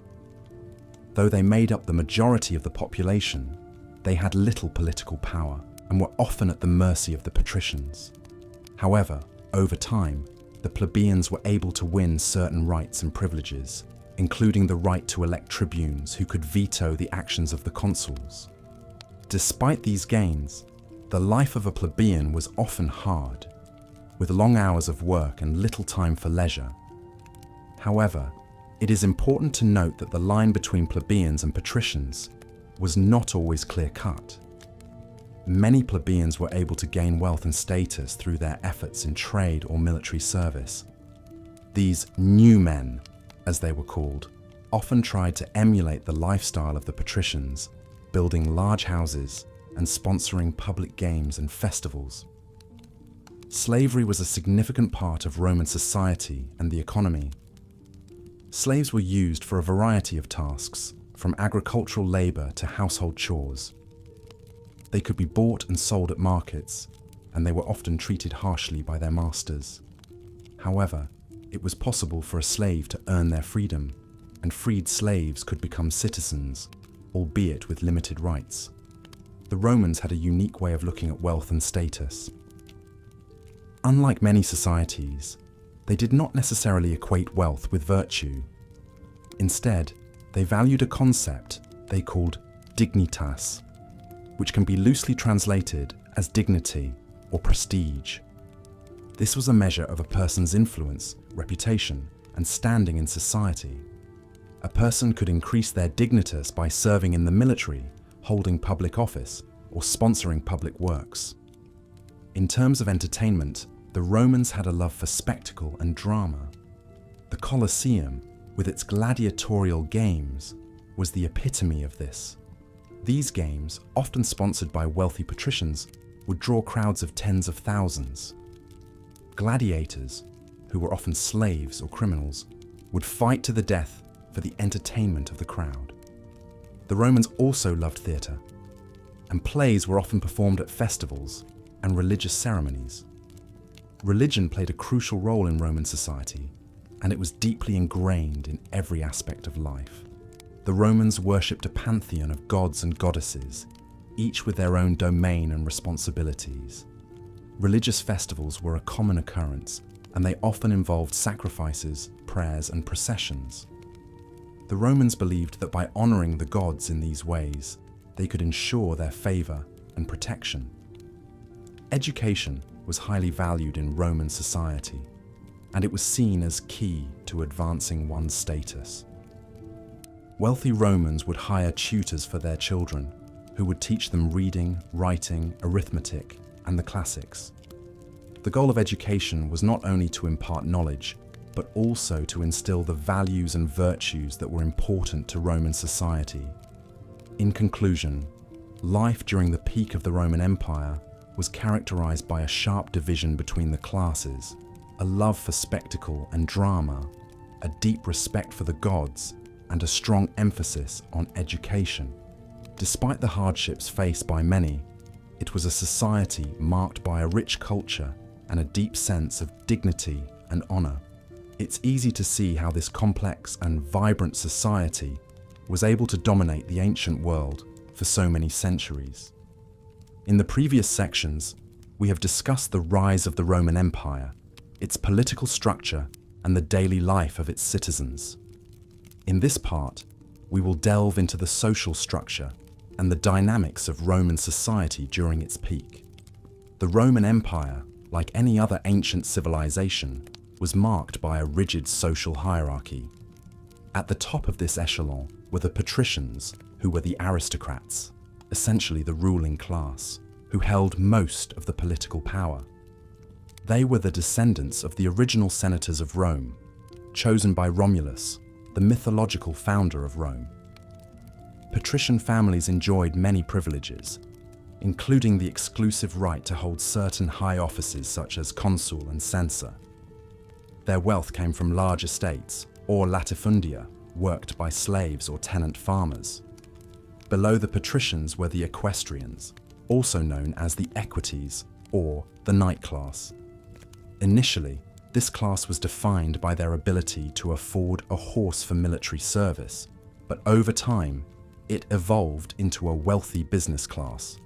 Though they made up the majority of the population, they had little political power and were often at the mercy of the patricians. However, over time, the plebeians were able to win certain rights and privileges, including the right to elect tribunes who could veto the actions of the consuls. Despite these gains, the life of a plebeian was often hard, with long hours of work and little time for leisure. However, it is important to note that the line between plebeians and patricians was not always clear-cut. Many plebeians were able to gain wealth and status through their efforts in trade or military service. These new men, as they were called, often tried to emulate the lifestyle of the patricians, building large houses and sponsoring public games and festivals. Slavery was a significant part of Roman society and the economy. Slaves were used for a variety of tasks, from agricultural labor to household chores. They could be bought and sold at markets, and they were often treated harshly by their masters. However, it was possible for a slave to earn their freedom, and freed slaves could become citizens, albeit with limited rights. The Romans had a unique way of looking at wealth and status. Unlike many societies, they did not necessarily equate wealth with virtue. Instead, they valued a concept they called dignitas, which can be loosely translated as dignity or prestige. This was a measure of a person's influence, reputation, and standing in society. A person could increase their dignitas by serving in the military, holding public office, or sponsoring public works. In terms of entertainment, the Romans had a love for spectacle and drama. The Colosseum, with its gladiatorial games, was the epitome of this. These games, often sponsored by wealthy patricians, would draw crowds of tens of thousands. Gladiators, who were often slaves or criminals, would fight to the death for the entertainment of the crowd. The Romans also loved theatre, and plays were often performed at festivals and religious ceremonies. Religion played a crucial role in Roman society, and it was deeply ingrained in every aspect of life. The Romans worshipped a pantheon of gods and goddesses, each with their own domain and responsibilities. Religious festivals were a common occurrence, and they often involved sacrifices, prayers, and processions. The Romans believed that by honoring the gods in these ways, they could ensure their favor and protection. Education was highly valued in Roman society, and it was seen as key to advancing one's status. Wealthy Romans would hire tutors for their children, who would teach them reading, writing, arithmetic, and the classics. The goal of education was not only to impart knowledge, but also to instill the values and virtues that were important to Roman society. In conclusion, life during the peak of the Roman Empire was characterized by a sharp division between the classes, a love for spectacle and drama, a deep respect for the gods, and a strong emphasis on education. Despite the hardships faced by many, it was a society marked by a rich culture and a deep sense of dignity and honor. It's easy to see how this complex and vibrant society was able to dominate the ancient world for so many centuries. In the previous sections, we have discussed the rise of the Roman Empire, its political structure, and the daily life of its citizens. In this part, we will delve into the social structure and the dynamics of Roman society during its peak. The Roman Empire, like any other ancient civilization, was marked by a rigid social hierarchy. At the top of this echelon were the patricians, who were the aristocrats, essentially the ruling class, who held most of the political power. They were the descendants of the original senators of Rome, chosen by Romulus, the mythological founder of Rome. Patrician families enjoyed many privileges, including the exclusive right to hold certain high offices such as consul and censor. Their wealth came from large estates, or latifundia, worked by slaves or tenant farmers. Below the patricians were the equestrians, also known as the equites, or the knight class. Initially, this class was defined by their ability to afford a horse for military service, but over time, it evolved into a wealthy business class.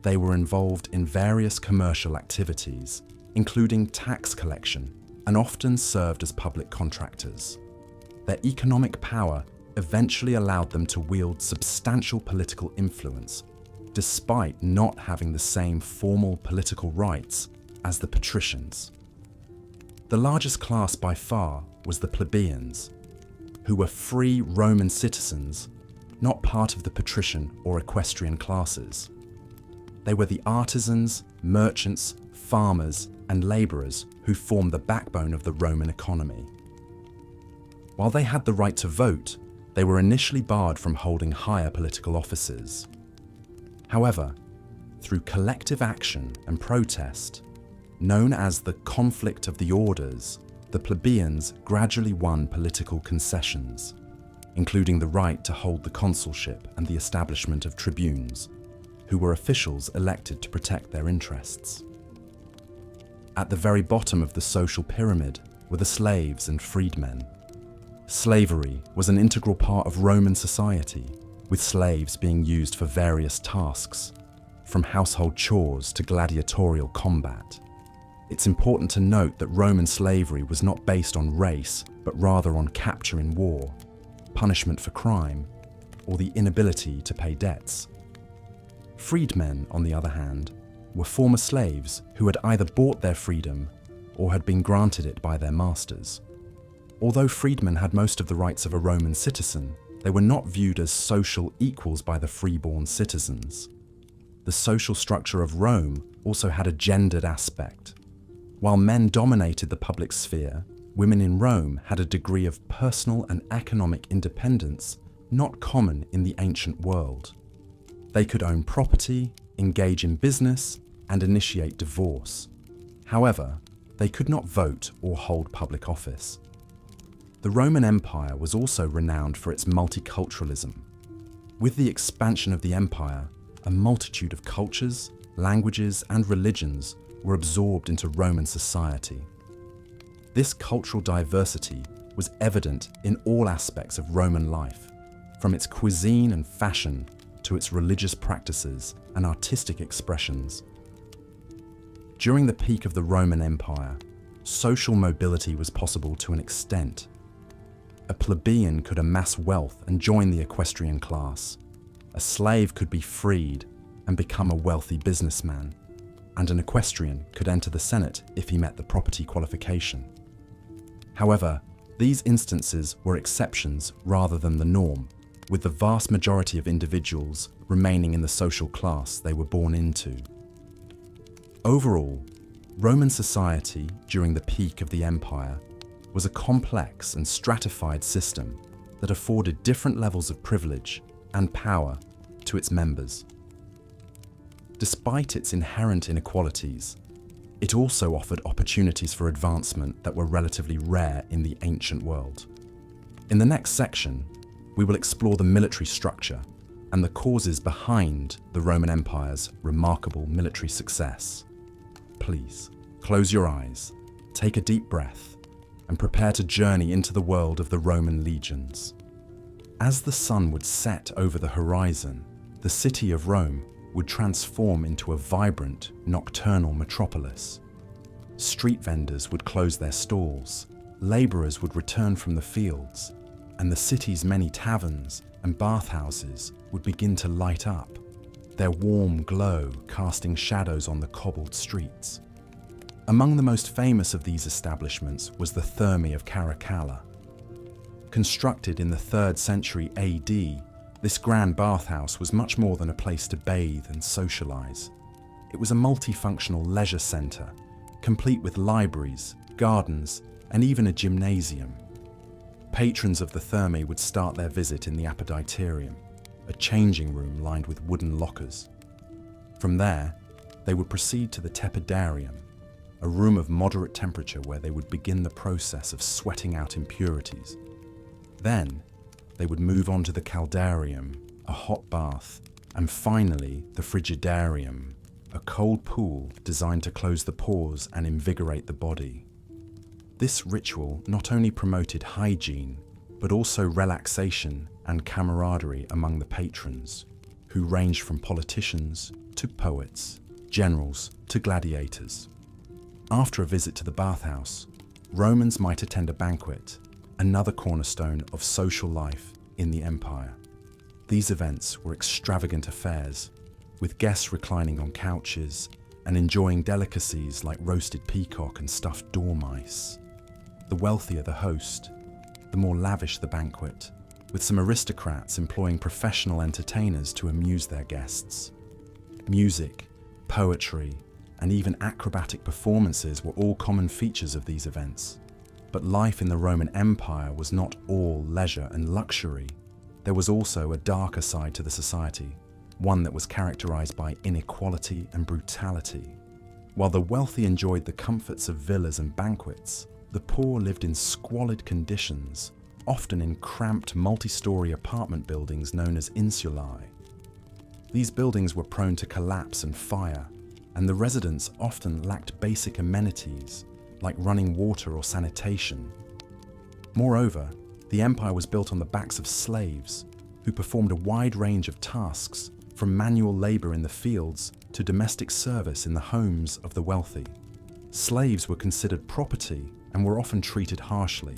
They were involved in various commercial activities, including tax collection, and often served as public contractors. Their economic power eventually allowed them to wield substantial political influence, despite not having the same formal political rights as the patricians. The largest class by far was the plebeians, who were free Roman citizens, not part of the patrician or equestrian classes. They were the artisans, merchants, farmers, and labourers who formed the backbone of the Roman economy. While they had the right to vote, they were initially barred from holding higher political offices. However, through collective action and protest, known as the conflict of the orders, the plebeians gradually won political concessions, including the right to hold the consulship and the establishment of tribunes, who were officials elected to protect their interests. At the very bottom of the social pyramid were the slaves and freedmen. Slavery was an integral part of Roman society, with slaves being used for various tasks, from household chores to gladiatorial combat. It's important to note that Roman slavery was not based on race, but rather on capture in war, punishment for crime, or the inability to pay debts. Freedmen, on the other hand, were former slaves who had either bought their freedom or had been granted it by their masters. Although freedmen had most of the rights of a Roman citizen, they were not viewed as social equals by the freeborn citizens. The social structure of Rome also had a gendered aspect. While men dominated the public sphere, women in Rome had a degree of personal and economic independence not common in the ancient world. They could own property, engage in business, and initiate divorce. However, they could not vote or hold public office. The Roman Empire was also renowned for its multiculturalism. With the expansion of the empire, a multitude of cultures, languages, and religions were absorbed into Roman society. This cultural diversity was evident in all aspects of Roman life, from its cuisine and fashion to its religious practices and artistic expressions. During the peak of the Roman Empire, social mobility was possible to an extent. A plebeian could amass wealth and join the equestrian class. A slave could be freed and become a wealthy businessman, and an equestrian could enter the Senate if he met the property qualification. However, these instances were exceptions rather than the norm, with the vast majority of individuals remaining in the social class they were born into. Overall, Roman society during the peak of the empire was a complex and stratified system that afforded different levels of privilege and power to its members. Despite its inherent inequalities, it also offered opportunities for advancement that were relatively rare in the ancient world. In the next section, we will explore the military structure and the causes behind the Roman Empire's remarkable military success. Please, close your eyes, take a deep breath, and prepare to journey into the world of the Roman legions. As the sun would set over the horizon, the city of Rome would transform into a vibrant, nocturnal metropolis. Street vendors would close their stalls, labourers would return from the fields, and the city's many taverns and bathhouses would begin to light up, their warm glow casting shadows on the cobbled streets. Among the most famous of these establishments was the Thermae of Caracalla. Constructed in the 3rd century AD, this grand bathhouse was much more than a place to bathe and socialise. It was a multifunctional leisure centre, complete with libraries, gardens, and even a gymnasium. Patrons of the Thermae would start their visit in the Apoditerium, a changing room lined with wooden lockers. From there, they would proceed to the Tepidarium, a room of moderate temperature where they would begin the process of sweating out impurities. Then, they would move on to the Caldarium, a hot bath, and finally the Frigidarium, a cold pool designed to close the pores and invigorate the body. This ritual not only promoted hygiene, but also relaxation and camaraderie among the patrons, who ranged from politicians to poets, generals to gladiators. After a visit to the bathhouse, Romans might attend a banquet, another cornerstone of social life in the empire. These events were extravagant affairs, with guests reclining on couches and enjoying delicacies like roasted peacock and stuffed dormice. The wealthier the host, the more lavish the banquet, with some aristocrats employing professional entertainers to amuse their guests. Music, poetry, and even acrobatic performances were all common features of these events. But life in the Roman Empire was not all leisure and luxury. There was also a darker side to the society, one that was characterized by inequality and brutality. While the wealthy enjoyed the comforts of villas and banquets, the poor lived in squalid conditions, often in cramped multi-story apartment buildings known as insulae. These buildings were prone to collapse and fire, and the residents often lacked basic amenities like running water or sanitation. Moreover, the empire was built on the backs of slaves, who performed a wide range of tasks, from manual labor in the fields to domestic service in the homes of the wealthy. Slaves were considered property and were often treated harshly,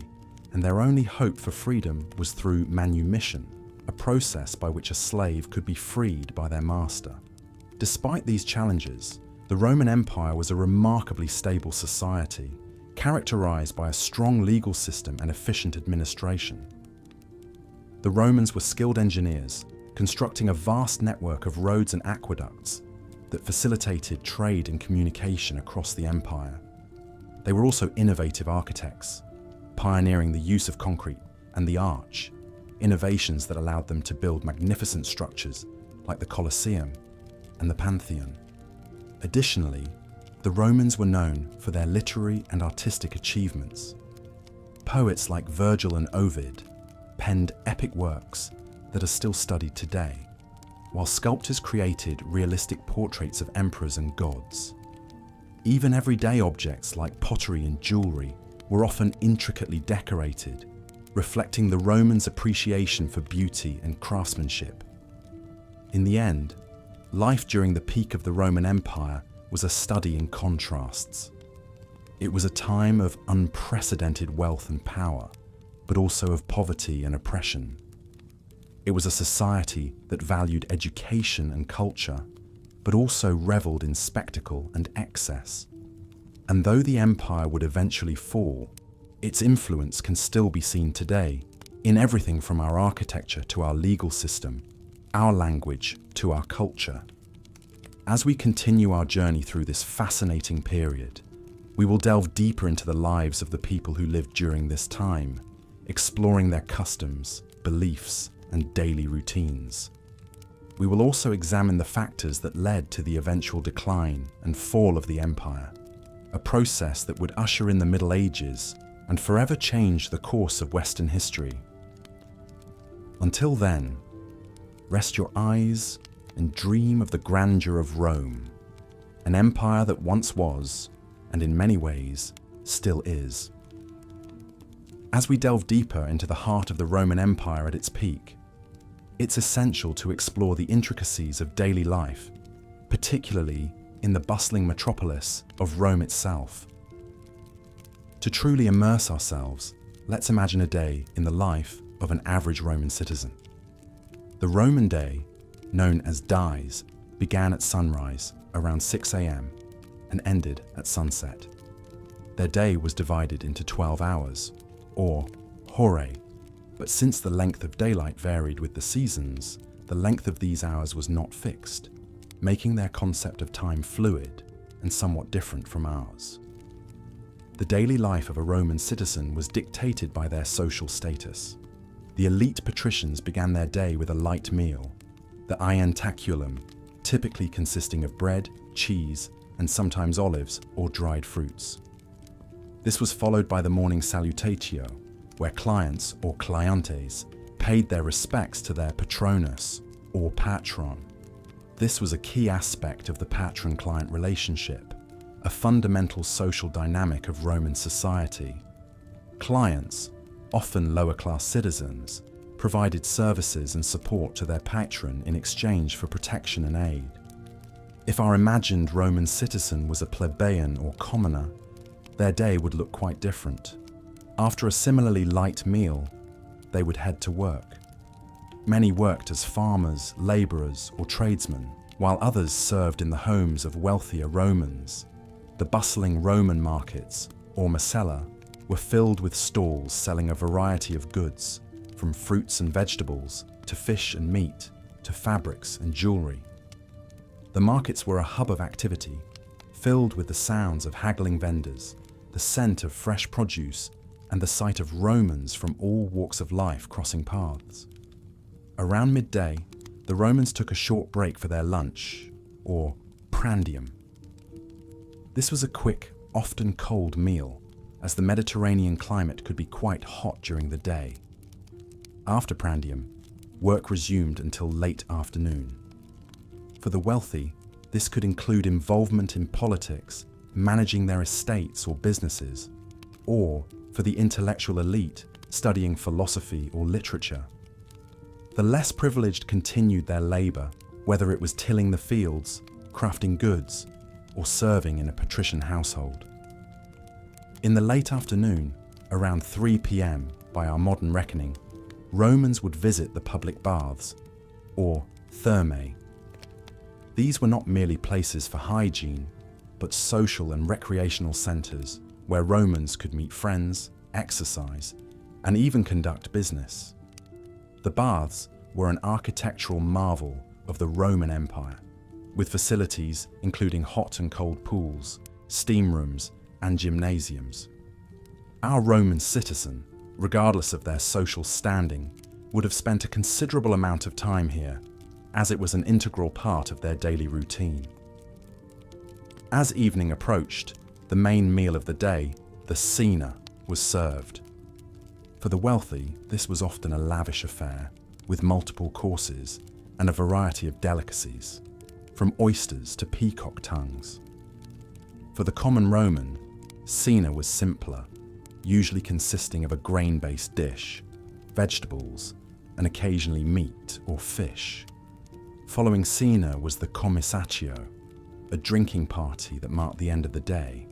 and their only hope for freedom was through manumission, a process by which a slave could be freed by their master. Despite these challenges, the Roman Empire was a remarkably stable society, characterized by a strong legal system and efficient administration. The Romans were skilled engineers, constructing a vast network of roads and aqueducts that facilitated trade and communication across the empire. They were also innovative architects, pioneering the use of concrete and the arch, innovations that allowed them to build magnificent structures like the Colosseum and the Pantheon. Additionally, the Romans were known for their literary and artistic achievements. Poets like Virgil and Ovid penned epic works that are still studied today, while sculptors created realistic portraits of emperors and gods. Even everyday objects like pottery and jewelry were often intricately decorated, reflecting the Romans' appreciation for beauty and craftsmanship. In the end, life during the peak of the Roman Empire was a study in contrasts. It was a time of unprecedented wealth and power, but also of poverty and oppression. It was a society that valued education and culture, but also reveled in spectacle and excess. And though the empire would eventually fall, its influence can still be seen today, in everything from our architecture to our legal system, our language to our culture. As we continue our journey through this fascinating period, we will delve deeper into the lives of the people who lived during this time, exploring their customs, beliefs, and daily routines. We will also examine the factors that led to the eventual decline and fall of the empire, a process that would usher in the Middle Ages and forever change the course of Western history. Until then, rest your eyes and dream of the grandeur of Rome, an empire that once was, and in many ways, still is. As we delve deeper into the heart of the Roman Empire at its peak, it's essential to explore the intricacies of daily life, particularly in the bustling metropolis of Rome itself. To truly immerse ourselves, let's imagine a day in the life of an average Roman citizen. The Roman day, known as dies, began at sunrise around 6 a.m. and ended at sunset. Their day was divided into 12 hours, or horae, but since the length of daylight varied with the seasons, the length of these hours was not fixed, making their concept of time fluid and somewhat different from ours. The daily life of a Roman citizen was dictated by their social status. The elite patricians began their day with a light meal, the ientaculum, typically consisting of bread, cheese, and sometimes olives or dried fruits. This was followed by the morning salutatio, where clients or clientes paid their respects to their patronus or patron. This was a key aspect of the patron-client relationship, a fundamental social dynamic of Roman society. Clients, often lower-class citizens, provided services and support to their patron in exchange for protection and aid. If our imagined Roman citizen was a plebeian or commoner, their day would look quite different. After a similarly light meal, they would head to work. Many worked as farmers, labourers, or tradesmen, while others served in the homes of wealthier Romans. The bustling Roman markets, or Macella, were filled with stalls selling a variety of goods, from fruits and vegetables, to fish and meat, to fabrics and jewellery. The markets were a hub of activity, filled with the sounds of haggling vendors, the scent of fresh produce, and the sight of Romans from all walks of life crossing paths. Around midday, the Romans took a short break for their lunch, or prandium. This was a quick, often cold meal, as the Mediterranean climate could be quite hot during the day. After prandium, work resumed until late afternoon. For the wealthy, this could include involvement in politics, managing their estates or businesses, or for the intellectual elite, studying philosophy or literature. The less privileged continued their labour, whether it was tilling the fields, crafting goods, or serving in a patrician household. In the late afternoon, around 3 p.m. by our modern reckoning, Romans would visit the public baths, or thermae. These were not merely places for hygiene, but social and recreational centres where Romans could meet friends, exercise, and even conduct business. The baths were an architectural marvel of the Roman Empire, with facilities including hot and cold pools, steam rooms, and gymnasiums. Our Roman citizen, regardless of their social standing, would have spent a considerable amount of time here, as it was an integral part of their daily routine. As evening approached, the main meal of the day, the cena, was served. For the wealthy, this was often a lavish affair, with multiple courses and a variety of delicacies, from oysters to peacock tongues. For the common Roman, cena was simpler, usually consisting of a grain-based dish, vegetables, and occasionally meat or fish. Following cena was the commissatio, a drinking party that marked the end of the day.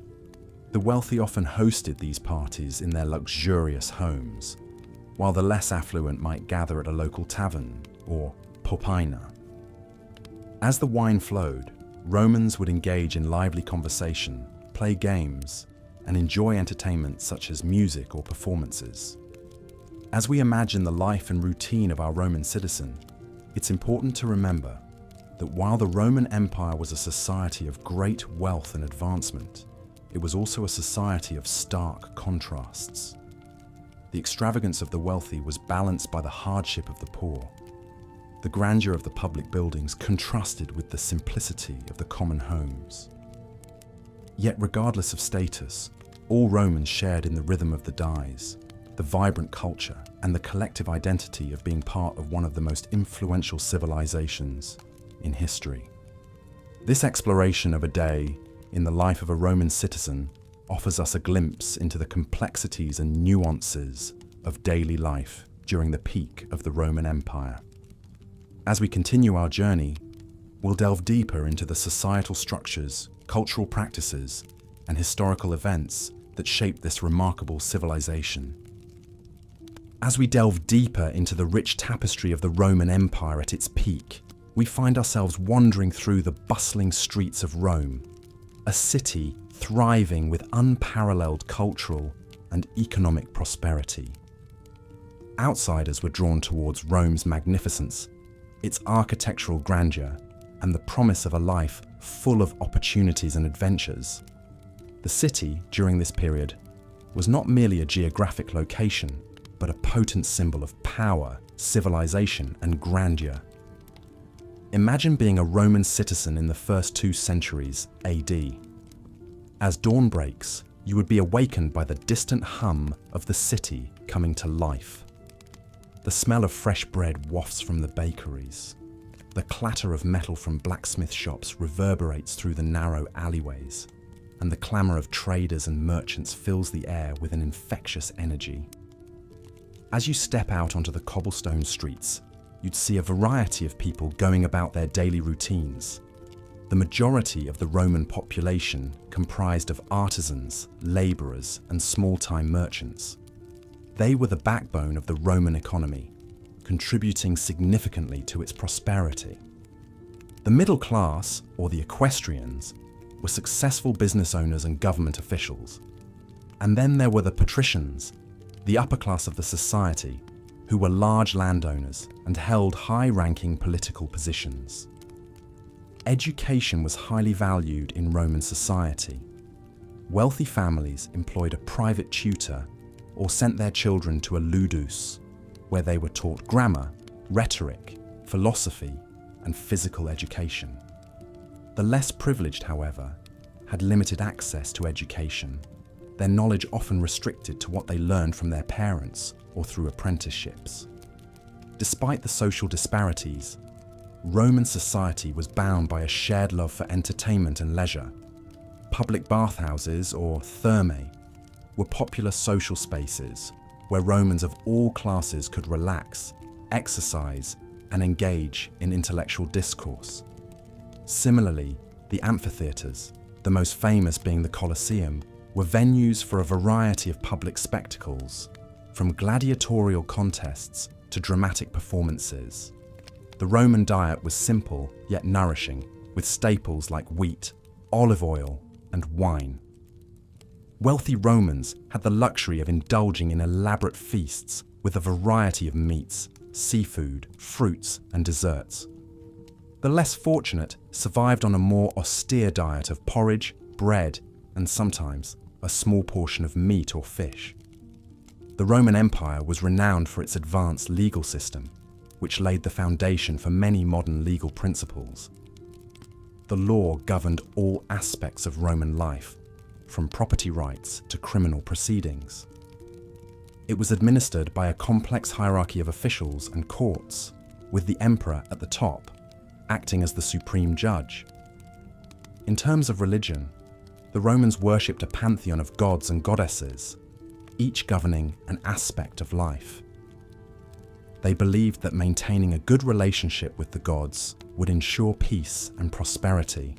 The wealthy often hosted these parties in their luxurious homes, while the less affluent might gather at a local tavern or popina. As the wine flowed, Romans would engage in lively conversation, play games, and enjoy entertainment such as music or performances. As we imagine the life and routine of our Roman citizen, it's important to remember that while the Roman Empire was a society of great wealth and advancement, it was also a society of stark contrasts. The extravagance of the wealthy was balanced by the hardship of the poor. The grandeur of the public buildings contrasted with the simplicity of the common homes. Yet regardless of status, all Romans shared in the rhythm of the dies, the vibrant culture, and the collective identity of being part of one of the most influential civilizations in history. This exploration of a day in the life of a Roman citizen offers us a glimpse into the complexities and nuances of daily life during the peak of the Roman Empire. As we continue our journey, we'll delve deeper into the societal structures, cultural practices, and historical events that shaped this remarkable civilization. As we delve deeper into the rich tapestry of the Roman Empire at its peak, we find ourselves wandering through the bustling streets of Rome, a city thriving with unparalleled cultural and economic prosperity. Outsiders were drawn towards Rome's magnificence, its architectural grandeur, and the promise of a life full of opportunities and adventures. The city, during this period, was not merely a geographic location, but a potent symbol of power, civilization, and grandeur. Imagine being a Roman citizen in the first 2 centuries AD. As dawn breaks, you would be awakened by the distant hum of the city coming to life. The smell of fresh bread wafts from the bakeries. The clatter of metal from blacksmith shops reverberates through the narrow alleyways, and the clamour of traders and merchants fills the air with an infectious energy. As you step out onto the cobblestone streets, you'd see a variety of people going about their daily routines. The majority of the Roman population comprised of artisans, labourers, and small-time merchants. They were the backbone of the Roman economy, contributing significantly to its prosperity. The middle class, or the equestrians, were successful business owners and government officials. And then there were the patricians, the upper class of the society, who were large landowners and held high-ranking political positions. Education was highly valued in Roman society. Wealthy families employed a private tutor or sent their children to a ludus, where they were taught grammar, rhetoric, philosophy, and physical education. The less privileged, however, had limited access to education, their knowledge often restricted to what they learned from their parents or through apprenticeships. Despite the social disparities, Roman society was bound by a shared love for entertainment and leisure. Public bathhouses, or thermae, were popular social spaces where Romans of all classes could relax, exercise, and engage in intellectual discourse. Similarly, the amphitheatres, the most famous being the Colosseum, were venues for a variety of public spectacles, from gladiatorial contests to dramatic performances. The Roman diet was simple yet nourishing, with staples like wheat, olive oil, and wine. Wealthy Romans had the luxury of indulging in elaborate feasts with a variety of meats, seafood, fruits, and desserts. The less fortunate survived on a more austere diet of porridge, bread, and sometimes a small portion of meat or fish. The Roman Empire was renowned for its advanced legal system, which laid the foundation for many modern legal principles. The law governed all aspects of Roman life, from property rights to criminal proceedings. It was administered by a complex hierarchy of officials and courts, with the emperor at the top, acting as the supreme judge. In terms of religion, the Romans worshipped a pantheon of gods and goddesses, each governing an aspect of life. They believed that maintaining a good relationship with the gods would ensure peace and prosperity.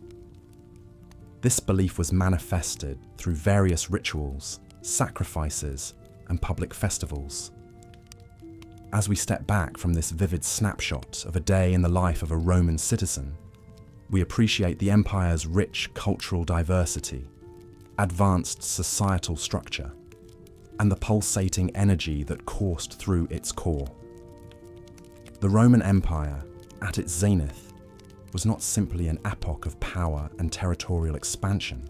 This belief was manifested through various rituals, sacrifices, and public festivals. As we step back from this vivid snapshot of a day in the life of a Roman citizen, we appreciate the empire's rich cultural diversity, advanced societal structure, and the pulsating energy that coursed through its core. The Roman Empire, at its zenith, was not simply an epoch of power and territorial expansion,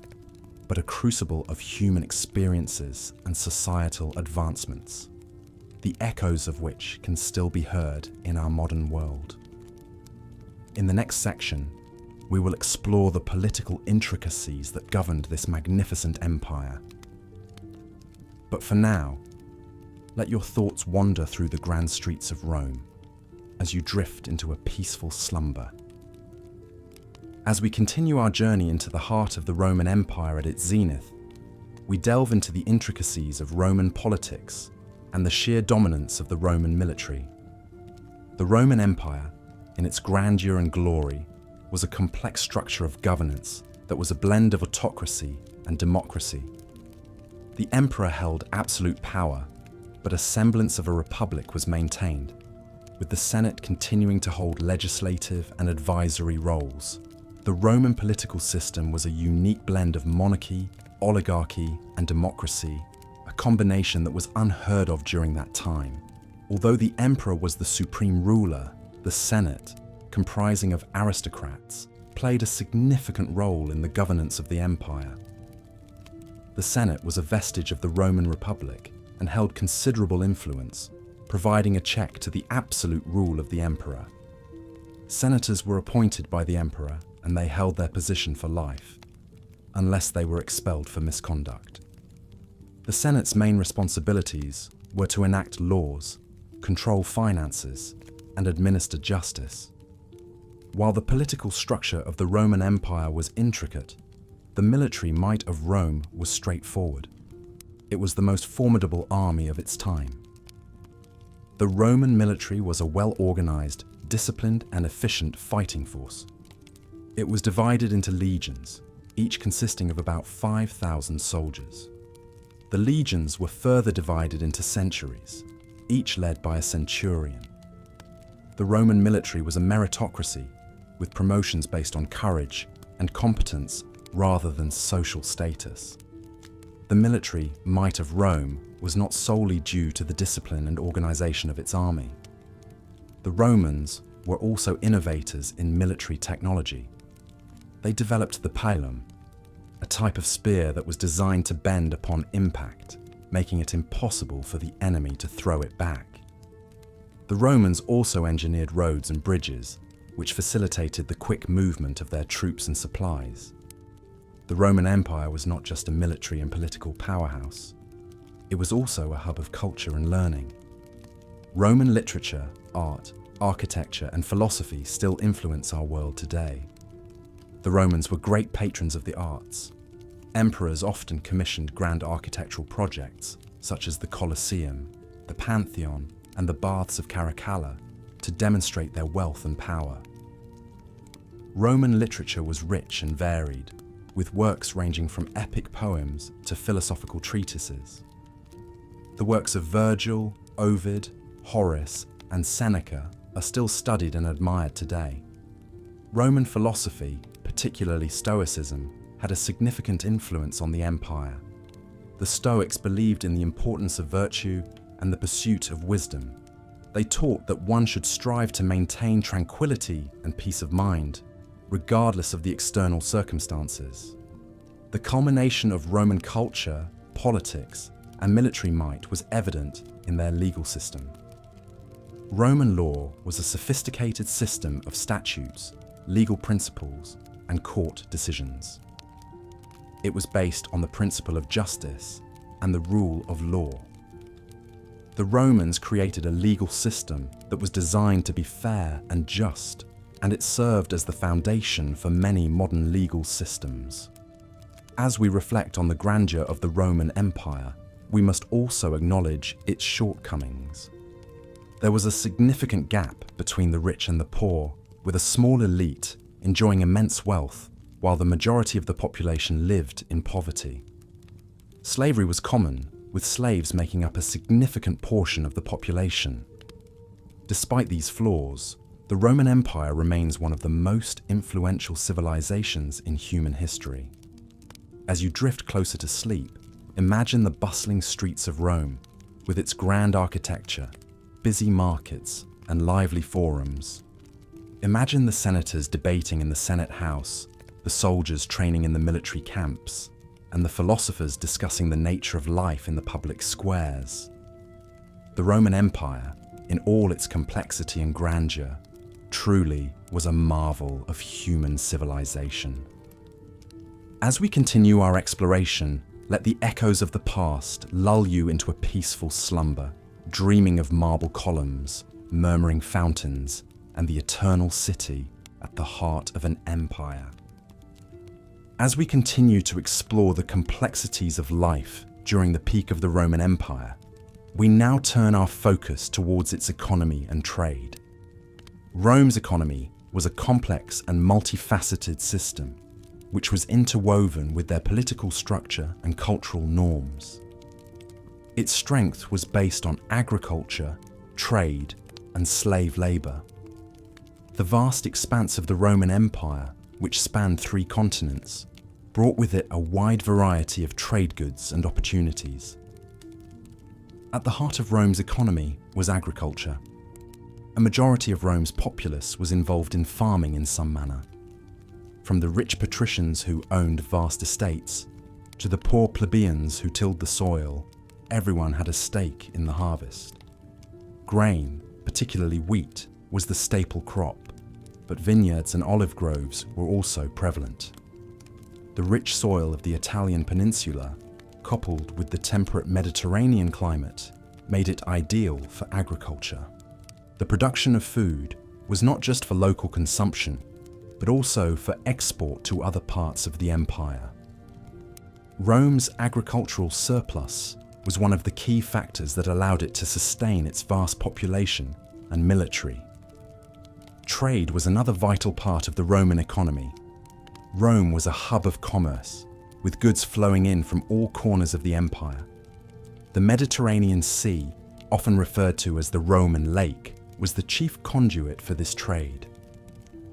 but a crucible of human experiences and societal advancements, the echoes of which can still be heard in our modern world. In the next section, we will explore the political intricacies that governed this magnificent empire. But for now, let your thoughts wander through the grand streets of Rome as you drift into a peaceful slumber. As we continue our journey into the heart of the Roman Empire at its zenith, we delve into the intricacies of Roman politics and the sheer dominance of the Roman military. The Roman Empire, in its grandeur and glory, was a complex structure of governance that was a blend of autocracy and democracy. The emperor held absolute power, but a semblance of a republic was maintained, with the Senate continuing to hold legislative and advisory roles. The Roman political system was a unique blend of monarchy, oligarchy, and democracy, a combination that was unheard of during that time. Although the emperor was the supreme ruler, the Senate, comprising of aristocrats, played a significant role in the governance of the empire. The Senate was a vestige of the Roman Republic and held considerable influence, providing a check to the absolute rule of the emperor. Senators were appointed by the emperor, and they held their position for life, unless they were expelled for misconduct. The Senate's main responsibilities were to enact laws, control finances, and administer justice. While the political structure of the Roman Empire was intricate, the military might of Rome was straightforward. It was the most formidable army of its time. The Roman military was a well-organized, disciplined, and efficient fighting force. It was divided into legions, each consisting of about 5,000 soldiers. The legions were further divided into centuries, each led by a centurion. The Roman military was a meritocracy, with promotions based on courage and competence rather than social status. The military might of Rome was not solely due to the discipline and organization of its army. The Romans were also innovators in military technology. They developed the pilum, a type of spear that was designed to bend upon impact, making it impossible for the enemy to throw it back. The Romans also engineered roads and bridges, which facilitated the quick movement of their troops and supplies. The Roman Empire was not just a military and political powerhouse. It was also a hub of culture and learning. Roman literature, art, architecture, and philosophy still influence our world today. The Romans were great patrons of the arts. Emperors often commissioned grand architectural projects, such as the Colosseum, the Pantheon, and the Baths of Caracalla, to demonstrate their wealth and power. Roman literature was rich and varied, with works ranging from epic poems to philosophical treatises. The works of Virgil, Ovid, Horace, and Seneca are still studied and admired today. Roman philosophy, particularly Stoicism, had a significant influence on the empire. The Stoics believed in the importance of virtue and the pursuit of wisdom. They taught that one should strive to maintain tranquility and peace of mind, regardless of the external circumstances. The culmination of Roman culture, politics, and military might was evident in their legal system. Roman law was a sophisticated system of statutes, legal principles, and court decisions. It was based on the principle of justice and the rule of law. The Romans created a legal system that was designed to be fair and just, and it served as the foundation for many modern legal systems. As we reflect on the grandeur of the Roman Empire, we must also acknowledge its shortcomings. There was a significant gap between the rich and the poor, with a small elite enjoying immense wealth, while the majority of the population lived in poverty. Slavery was common, with slaves making up a significant portion of the population. Despite these flaws, the Roman Empire remains one of the most influential civilizations in human history. As you drift closer to sleep, imagine the bustling streets of Rome, with its grand architecture, busy markets, and lively forums. Imagine the senators debating in the Senate House, the soldiers training in the military camps, and the philosophers discussing the nature of life in the public squares. The Roman Empire, in all its complexity and grandeur, truly was a marvel of human civilization. As we continue our exploration, let the echoes of the past lull you into a peaceful slumber, dreaming of marble columns, murmuring fountains, and the eternal city at the heart of an empire. As we continue to explore the complexities of life during the peak of the Roman Empire, we now turn our focus towards its economy and trade. Rome's economy was a complex and multifaceted system, which was interwoven with their political structure and cultural norms. Its strength was based on agriculture, trade, and slave labor. The vast expanse of the Roman Empire, which spanned 3 continents, brought with it a wide variety of trade goods and opportunities. At the heart of Rome's economy was agriculture. A majority of Rome's populace was involved in farming in some manner. From the rich patricians who owned vast estates, to the poor plebeians who tilled the soil, everyone had a stake in the harvest. Grain, particularly wheat, was the staple crop, but vineyards and olive groves were also prevalent. The rich soil of the Italian peninsula, coupled with the temperate Mediterranean climate, made it ideal for agriculture. The production of food, was not just for local consumption, but also for export to other parts of the empire. Rome's agricultural surplus was one of the key factors that allowed it to sustain its vast population and military. Trade was another vital part of the Roman economy. Rome was a hub of commerce, with goods flowing in from all corners of the empire. The Mediterranean Sea, often referred to as the Roman Lake, was the chief conduit for this trade.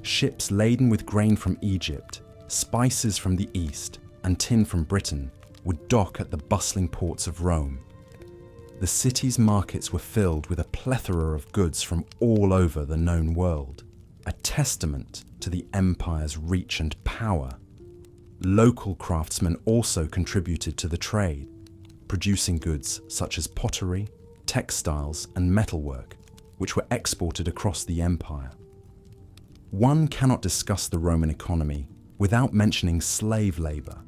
Ships laden with grain from Egypt, spices from the east, and tin from Britain would dock at the bustling ports of Rome. The city's markets were filled with a plethora of goods from all over the known world, a testament to the empire's reach and power. Local craftsmen also contributed to the trade, producing goods such as pottery, textiles, and metalwork, which were exported across the empire. One cannot discuss the Roman economy without mentioning slave labor.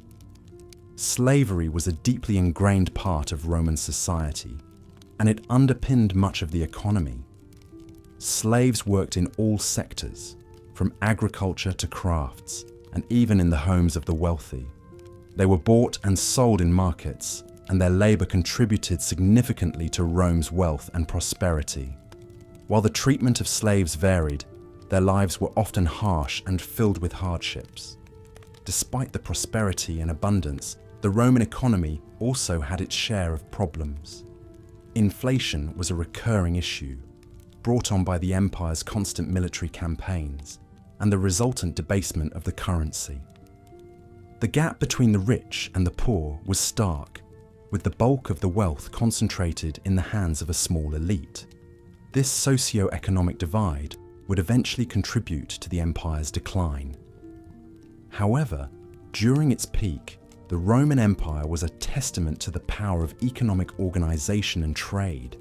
Slavery was a deeply ingrained part of Roman society, and it underpinned much of the economy. Slaves worked in all sectors, from agriculture to crafts, and even in the homes of the wealthy. They were bought and sold in markets, and their labor contributed significantly to Rome's wealth and prosperity. While the treatment of slaves varied, their lives were often harsh and filled with hardships. Despite the prosperity and abundance, the Roman economy also had its share of problems. Inflation was a recurring issue, brought on by the empire's constant military campaigns and the resultant debasement of the currency. The gap between the rich and the poor was stark, with the bulk of the wealth concentrated in the hands of a small elite. This socio-economic divide would eventually contribute to the empire's decline. However, during its peak, the Roman Empire was a testament to the power of economic organization and trade.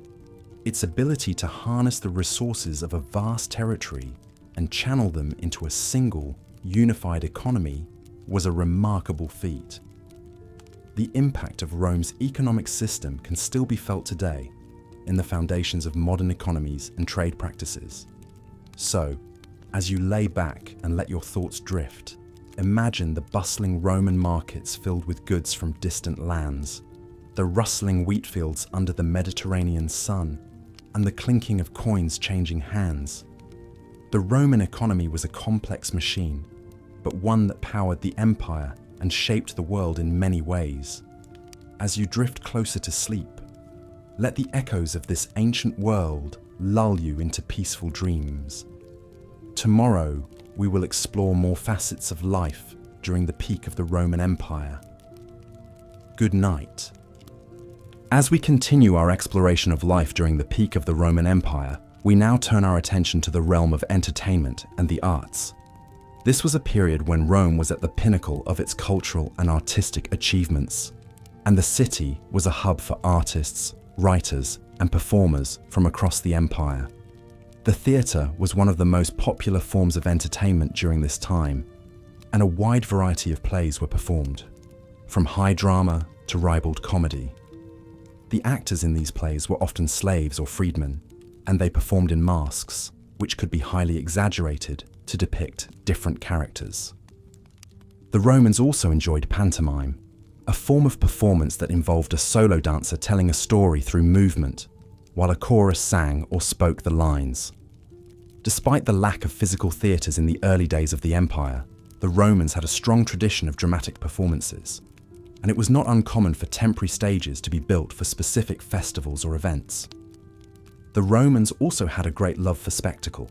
Its ability to harness the resources of a vast territory and channel them into a single, unified economy was a remarkable feat. The impact of Rome's economic system can still be felt today in the foundations of modern economies and trade practices. So, as you lay back and let your thoughts drift, imagine the bustling Roman markets filled with goods from distant lands, the rustling wheat fields under the Mediterranean sun, and the clinking of coins changing hands. The Roman economy was a complex machine, but one that powered the empire and shaped the world in many ways. As you drift closer to sleep, let the echoes of this ancient world lull you into peaceful dreams. Tomorrow, we will explore more facets of life during the peak of the Roman Empire. Good night. As we continue our exploration of life during the peak of the Roman Empire, we now turn our attention to the realm of entertainment and the arts. This was a period when Rome was at the pinnacle of its cultural and artistic achievements, and the city was a hub for artists, writers, and performers from across the empire. The theatre was one of the most popular forms of entertainment during this time, and a wide variety of plays were performed, from high drama to ribald comedy. The actors in these plays were often slaves or freedmen, and they performed in masks, which could be highly exaggerated to depict different characters. The Romans also enjoyed pantomime, a form of performance that involved a solo dancer telling a story through movement, while a chorus sang or spoke the lines. Despite the lack of physical theatres in the early days of the empire, the Romans had a strong tradition of dramatic performances, and it was not uncommon for temporary stages to be built for specific festivals or events. The Romans also had a great love for spectacle,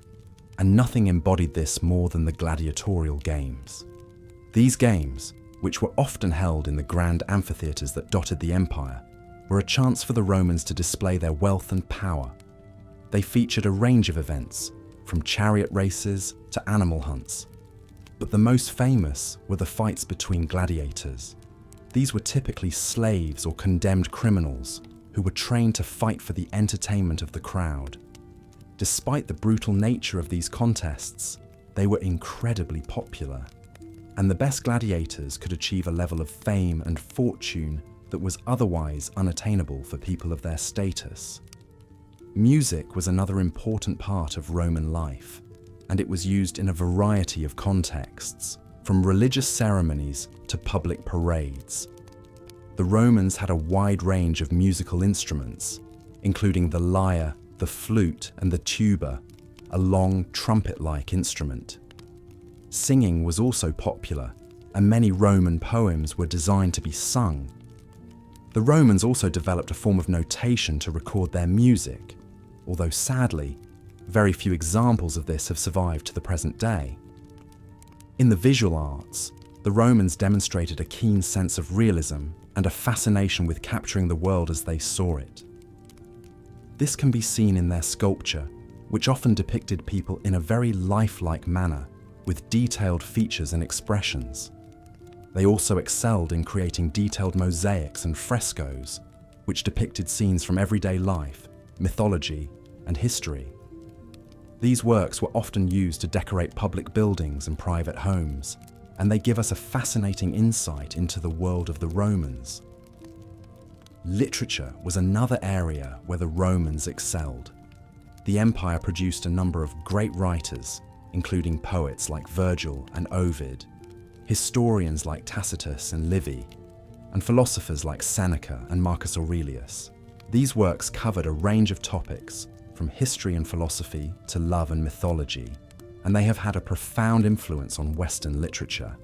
and nothing embodied this more than the gladiatorial games. These games, which were often held in the grand amphitheatres that dotted the empire, were a chance for the Romans to display their wealth and power. They featured a range of events, from chariot races to animal hunts. But the most famous were the fights between gladiators. These were typically slaves or condemned criminals who were trained to fight for the entertainment of the crowd. Despite the brutal nature of these contests, they were incredibly popular, and the best gladiators could achieve a level of fame and fortune that was otherwise unattainable for people of their status. Music was another important part of Roman life. and it was used in a variety of contexts, from religious ceremonies to public parades. The Romans had a wide range of musical instruments, including the lyre, the flute, and the tuba, a long trumpet-like instrument. Singing was also popular, and many Roman poems were designed to be sung. The Romans also developed a form of notation to record their music, although sadly, very few examples of this have survived to the present day. In the visual arts, the Romans demonstrated a keen sense of realism and a fascination with capturing the world as they saw it. This can be seen in their sculpture, which often depicted people in a very lifelike manner, with detailed features and expressions. They also excelled in creating detailed mosaics and frescoes, which depicted scenes from everyday life, mythology, and history. These works were often used to decorate public buildings and private homes, and they give us a fascinating insight into the world of the Romans. Literature was another area where the Romans excelled. The empire produced a number of great writers, including poets like Virgil and Ovid, historians like Tacitus and Livy, and philosophers like Seneca and Marcus Aurelius. These works covered a range of topics, from history and philosophy to love and mythology, and they have had a profound influence on Western literature.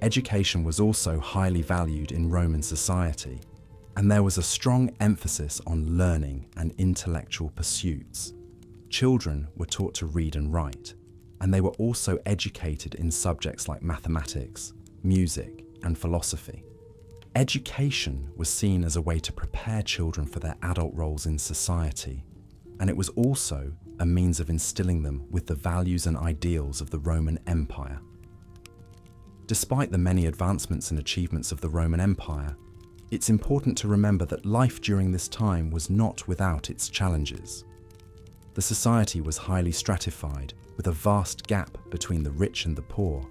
Education was also highly valued in Roman society, and there was a strong emphasis on learning and intellectual pursuits. Children were taught to read and write, and they were also educated in subjects like mathematics, music, and philosophy. Education was seen as a way to prepare children for their adult roles in society, and it was also a means of instilling them with the values and ideals of the Roman Empire. Despite the many advancements and achievements of the Roman Empire, it's important to remember that life during this time was not without its challenges. The society was highly stratified, with a vast gap between the rich and the poor.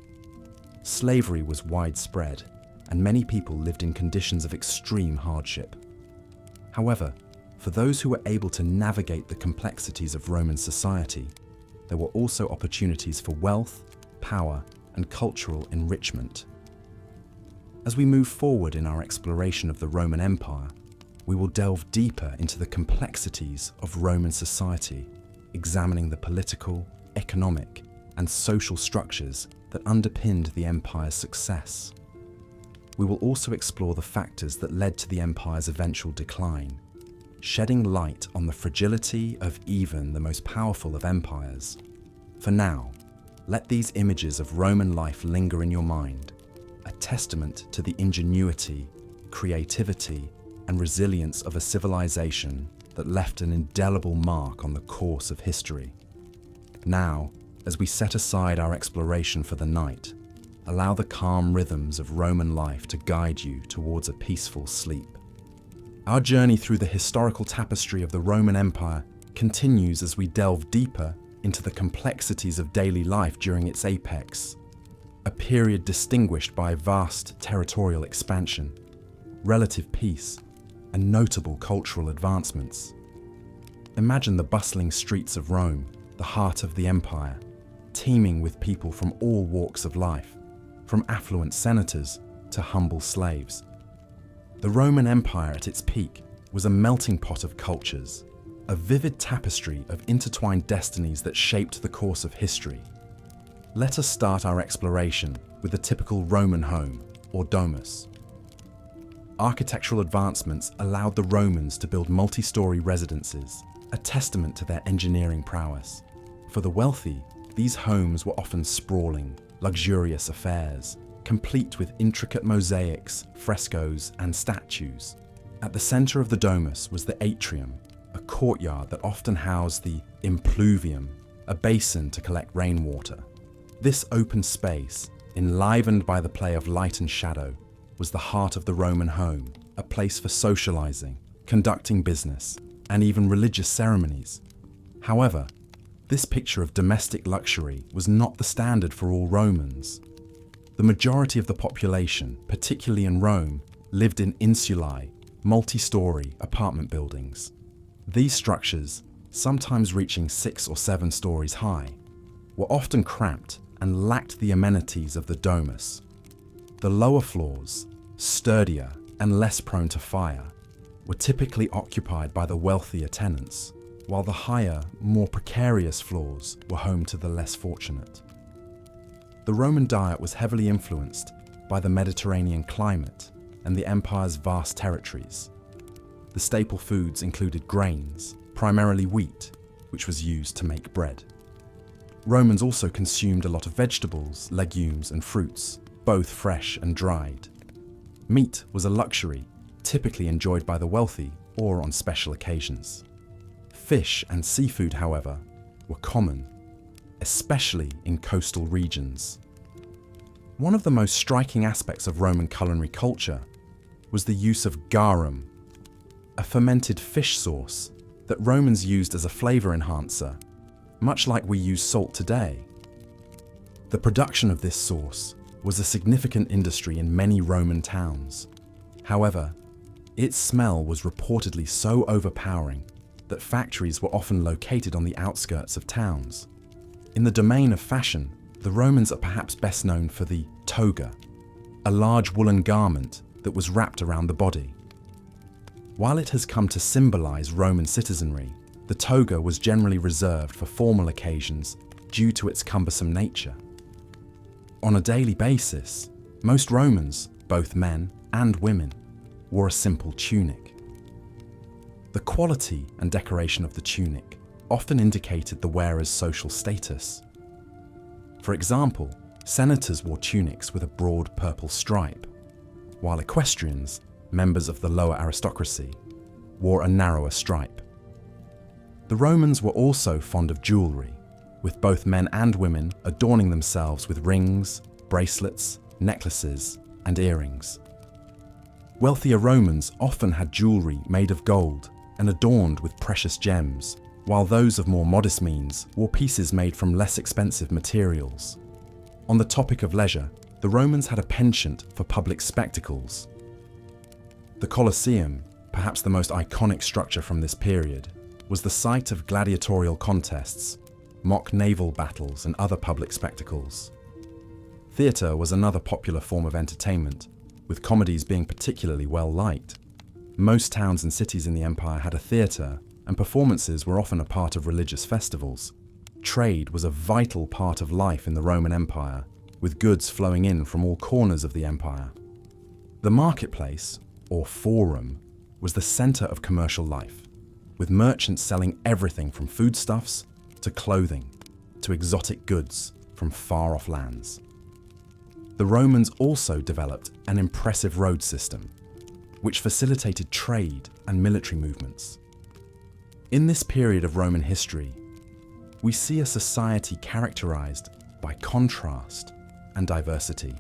Slavery was widespread, and many people lived in conditions of extreme hardship. However, for those who were able to navigate the complexities of Roman society, there were also opportunities for wealth, power, and cultural enrichment. As we move forward in our exploration of the Roman Empire, we will delve deeper into the complexities of Roman society, examining the political, economic, and social structures that underpinned the empire's success. We will also explore the factors that led to the empire's eventual decline, shedding light on the fragility of even the most powerful of empires. For now, let these images of Roman life linger in your mind, a testament to the ingenuity, creativity, and resilience of a civilization that left an indelible mark on the course of history. Now, as we set aside our exploration for the night, allow the calm rhythms of Roman life to guide you towards a peaceful sleep. Our journey through the historical tapestry of the Roman Empire continues as we delve deeper into the complexities of daily life during its apex, a period distinguished by vast territorial expansion, relative peace, and notable cultural advancements. Imagine the bustling streets of Rome, the heart of the empire, teeming with people from all walks of life, from affluent senators to humble slaves. The Roman Empire at its peak was a melting pot of cultures, a vivid tapestry of intertwined destinies that shaped the course of history. Let us start our exploration with the typical Roman home, or domus. Architectural advancements allowed the Romans to build multi-story residences, a testament to their engineering prowess. For the wealthy, these homes were often sprawling, luxurious affairs, complete with intricate mosaics, frescoes, and statues. At the center of the domus was the atrium, a courtyard that often housed the impluvium, a basin to collect rainwater. This open space, enlivened by the play of light and shadow, was the heart of the Roman home, a place for socializing, conducting business, and even religious ceremonies. However, this picture of domestic luxury was not the standard for all Romans. The majority of the population, particularly in Rome, lived in insulae, multi-story apartment buildings. These structures, sometimes reaching 6 or 7 stories high, were often cramped and lacked the amenities of the domus. The lower floors, sturdier and less prone to fire, were typically occupied by the wealthier tenants, while the higher, more precarious floors were home to the less fortunate. The Roman diet was heavily influenced by the Mediterranean climate and the empire's vast territories. The staple foods included grains, primarily wheat, which was used to make bread. Romans also consumed a lot of vegetables, legumes, and fruits, both fresh and dried. Meat was a luxury, typically enjoyed by the wealthy or on special occasions. Fish and seafood, however, were common, especially in coastal regions. One of the most striking aspects of Roman culinary culture was the use of garum, a fermented fish sauce that Romans used as a flavor enhancer, much like we use salt today. The production of this sauce was a significant industry in many Roman towns. However, its smell was reportedly so overpowering that factories were often located on the outskirts of towns. In the domain of fashion, the Romans are perhaps best known for the toga, a large woolen garment that was wrapped around the body. While it has come to symbolize Roman citizenry, the toga was generally reserved for formal occasions due to its cumbersome nature. On a daily basis, most Romans, both men and women, wore a simple tunic. The quality and decoration of the tunic often indicated the wearer's social status. For example, senators wore tunics with a broad purple stripe, while equestrians, members of the lower aristocracy, wore a narrower stripe. The Romans were also fond of jewelry, with both men and women adorning themselves with rings, bracelets, necklaces, and earrings. Wealthier Romans often had jewelry made of gold and adorned with precious gems, while those of more modest means wore pieces made from less expensive materials. On the topic of leisure, the Romans had a penchant for public spectacles. The Colosseum, perhaps the most iconic structure from this period, was the site of gladiatorial contests, mock naval battles, and other public spectacles. Theatre was another popular form of entertainment, with comedies being particularly well liked. Most towns and cities in the empire had a theatre, and performances were often a part of religious festivals. Trade was a vital part of life in the Roman Empire, with goods flowing in from all corners of the empire. The marketplace, or forum, was the centre of commercial life, with merchants selling everything from foodstuffs to clothing to exotic goods from far-off lands. The Romans also developed an impressive road system, which facilitated trade and military movements. In this period of Roman history, we see a society characterized by contrast and diversity,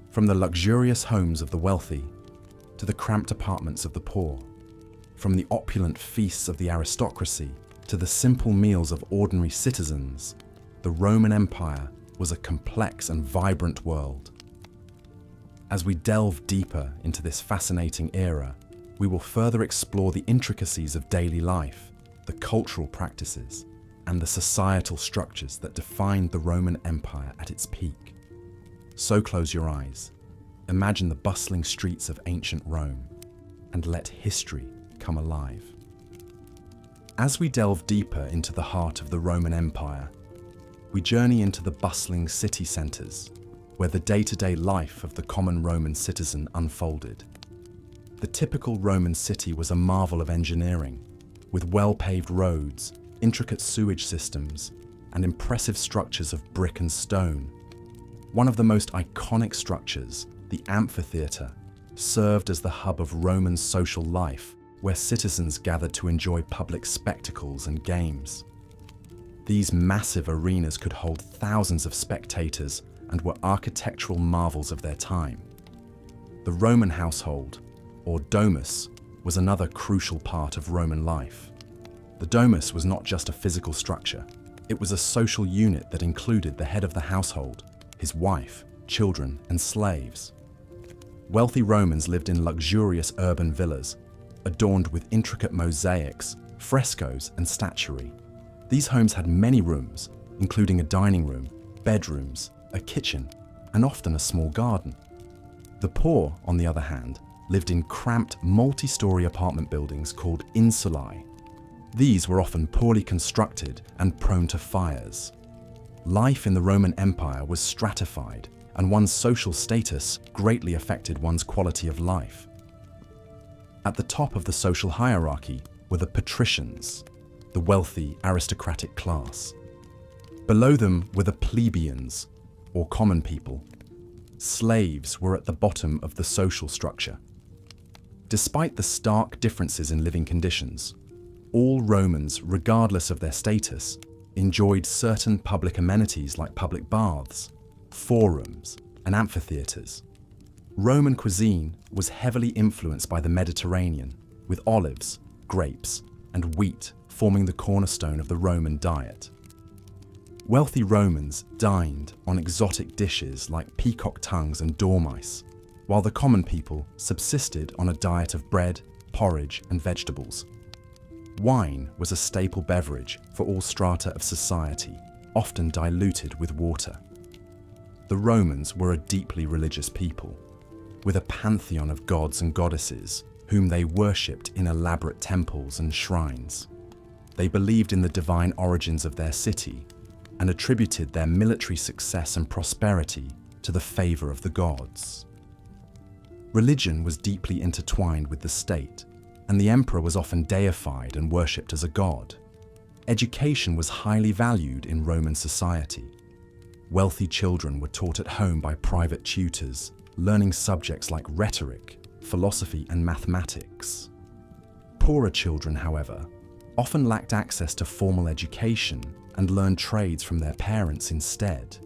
from the luxurious homes of the wealthy to the cramped apartments of the poor, from the opulent feasts of the aristocracy to the simple meals of ordinary citizens. The Roman Empire was a complex and vibrant world. As we delve deeper into this fascinating era, we will further explore the intricacies of daily life, the cultural practices, and the societal structures that defined the Roman Empire at its peak. So close your eyes, imagine the bustling streets of ancient Rome, and let history come alive. As we delve deeper into the heart of the Roman Empire, we journey into the bustling city centres, where the day-to-day life of the common Roman citizen unfolded. The typical Roman city was a marvel of engineering, with well-paved roads, intricate sewage systems, and impressive structures of brick and stone. One of the most iconic structures, the amphitheatre, served as the hub of Roman social life, where citizens gathered to enjoy public spectacles and games. These massive arenas could hold thousands of spectators and were architectural marvels of their time. The Roman household, or domus, was another crucial part of Roman life. The domus was not just a physical structure, it was a social unit that included the head of the household, his wife, children, and slaves. Wealthy Romans lived in luxurious urban villas, adorned with intricate mosaics, frescoes, and statuary. These homes had many rooms, including a dining room, bedrooms, a kitchen, and often a small garden. The poor, on the other hand, lived in cramped multi-story apartment buildings called insulae. These were often poorly constructed and prone to fires. Life in the Roman Empire was stratified, and one's social status greatly affected one's quality of life. At the top of the social hierarchy were the patricians, the wealthy aristocratic class. Below them were the plebeians, or common people. Slaves were at the bottom of the social structure. Despite the stark differences in living conditions, all Romans, regardless of their status, enjoyed certain public amenities like public baths, forums, and amphitheatres. Roman cuisine was heavily influenced by the Mediterranean, with olives, grapes, and wheat forming the cornerstone of the Roman diet. Wealthy Romans dined on exotic dishes like peacock tongues and dormice, while the common people subsisted on a diet of bread, porridge, and vegetables. Wine was a staple beverage for all strata of society, often diluted with water. The Romans were a deeply religious people, with a pantheon of gods and goddesses whom they worshipped in elaborate temples and shrines. They believed in the divine origins of their city and attributed their military success and prosperity to the favor of the gods. Religion was deeply intertwined with the state, and the emperor was often deified and worshipped as a god. Education was highly valued in Roman society. Wealthy children were taught at home by private tutors, learning subjects like rhetoric, philosophy, and mathematics. Poorer children, however, often lacked access to formal education and learned trades from their parents instead.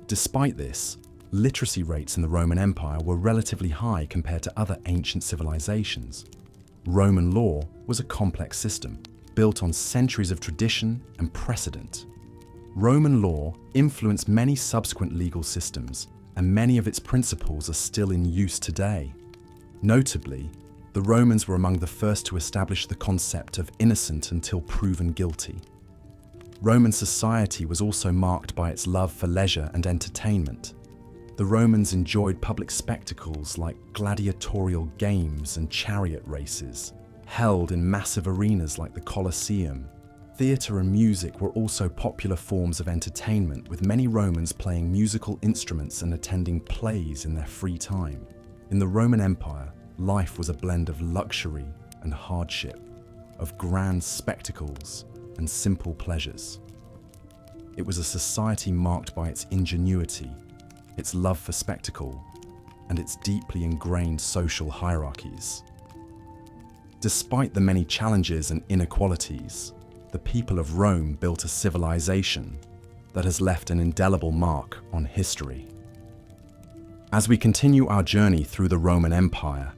Despite this, literacy rates in the Roman Empire were relatively high compared to other ancient civilizations. Roman law was a complex system, built on centuries of tradition and precedent. Roman law influenced many subsequent legal systems, and many of its principles are still in use today. Notably, the Romans were among the first to establish the concept of innocent until proven guilty. Roman society was also marked by its love for leisure and entertainment. The Romans enjoyed public spectacles like gladiatorial games and chariot races, held in massive arenas like the Colosseum. Theatre and music were also popular forms of entertainment, with many Romans playing musical instruments and attending plays in their free time. In the Roman Empire, life was a blend of luxury and hardship, of grand spectacles and simple pleasures. It was a society marked by its ingenuity, its love for spectacle, and its deeply ingrained social hierarchies. Despite the many challenges and inequalities, the people of Rome built a civilization that has left an indelible mark on history. As we continue our journey through the Roman Empire,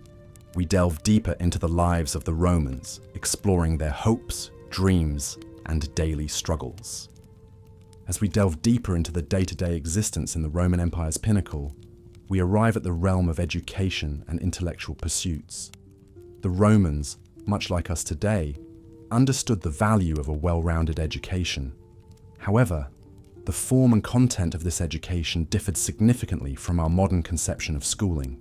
we delve deeper into the lives of the Romans, exploring their hopes, dreams, and daily struggles. As we delve deeper into the day-to-day existence in the Roman Empire's pinnacle, we arrive at the realm of education and intellectual pursuits. The Romans, much like us today, understood the value of a well-rounded education. However, the form and content of this education differed significantly from our modern conception of schooling.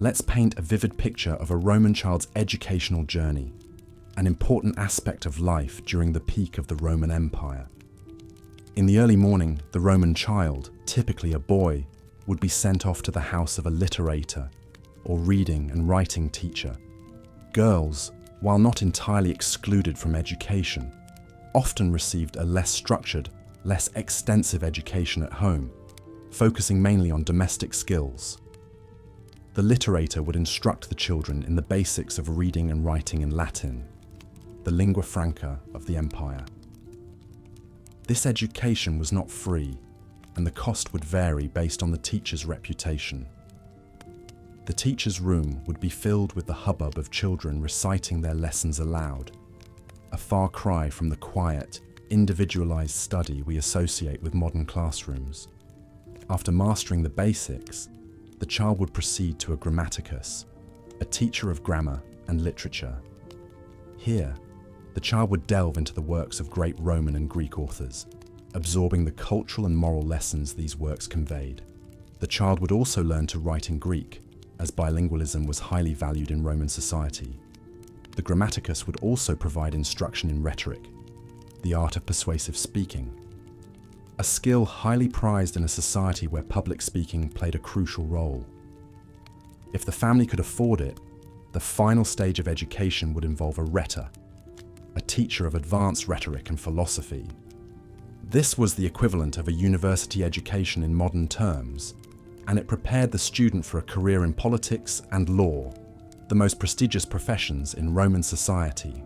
Let's paint a vivid picture of a Roman child's educational journey, an important aspect of life during the peak of the Roman Empire. In the early morning, the Roman child, typically a boy, would be sent off to the house of a literator, or reading and writing teacher. Girls, while not entirely excluded from education, often received a less structured, less extensive education at home, focusing mainly on domestic skills. The literator would instruct the children in the basics of reading and writing in Latin, the lingua franca of the empire. This education was not free, and the cost would vary based on the teacher's reputation. The teacher's room would be filled with the hubbub of children reciting their lessons aloud, a far cry from the quiet, individualized study we associate with modern classrooms. After mastering the basics, the child would proceed to a grammaticus, a teacher of grammar and literature. Here, the child would delve into the works of great Roman and Greek authors, absorbing the cultural and moral lessons these works conveyed. The child would also learn to write in Greek, as bilingualism was highly valued in Roman society. The grammaticus would also provide instruction in rhetoric, the art of persuasive speaking, a skill highly prized in a society where public speaking played a crucial role. If the family could afford it, the final stage of education would involve a rhetor, a teacher of advanced rhetoric and philosophy. This was the equivalent of a university education in modern terms, and it prepared the student for a career in politics and law, the most prestigious professions in Roman society.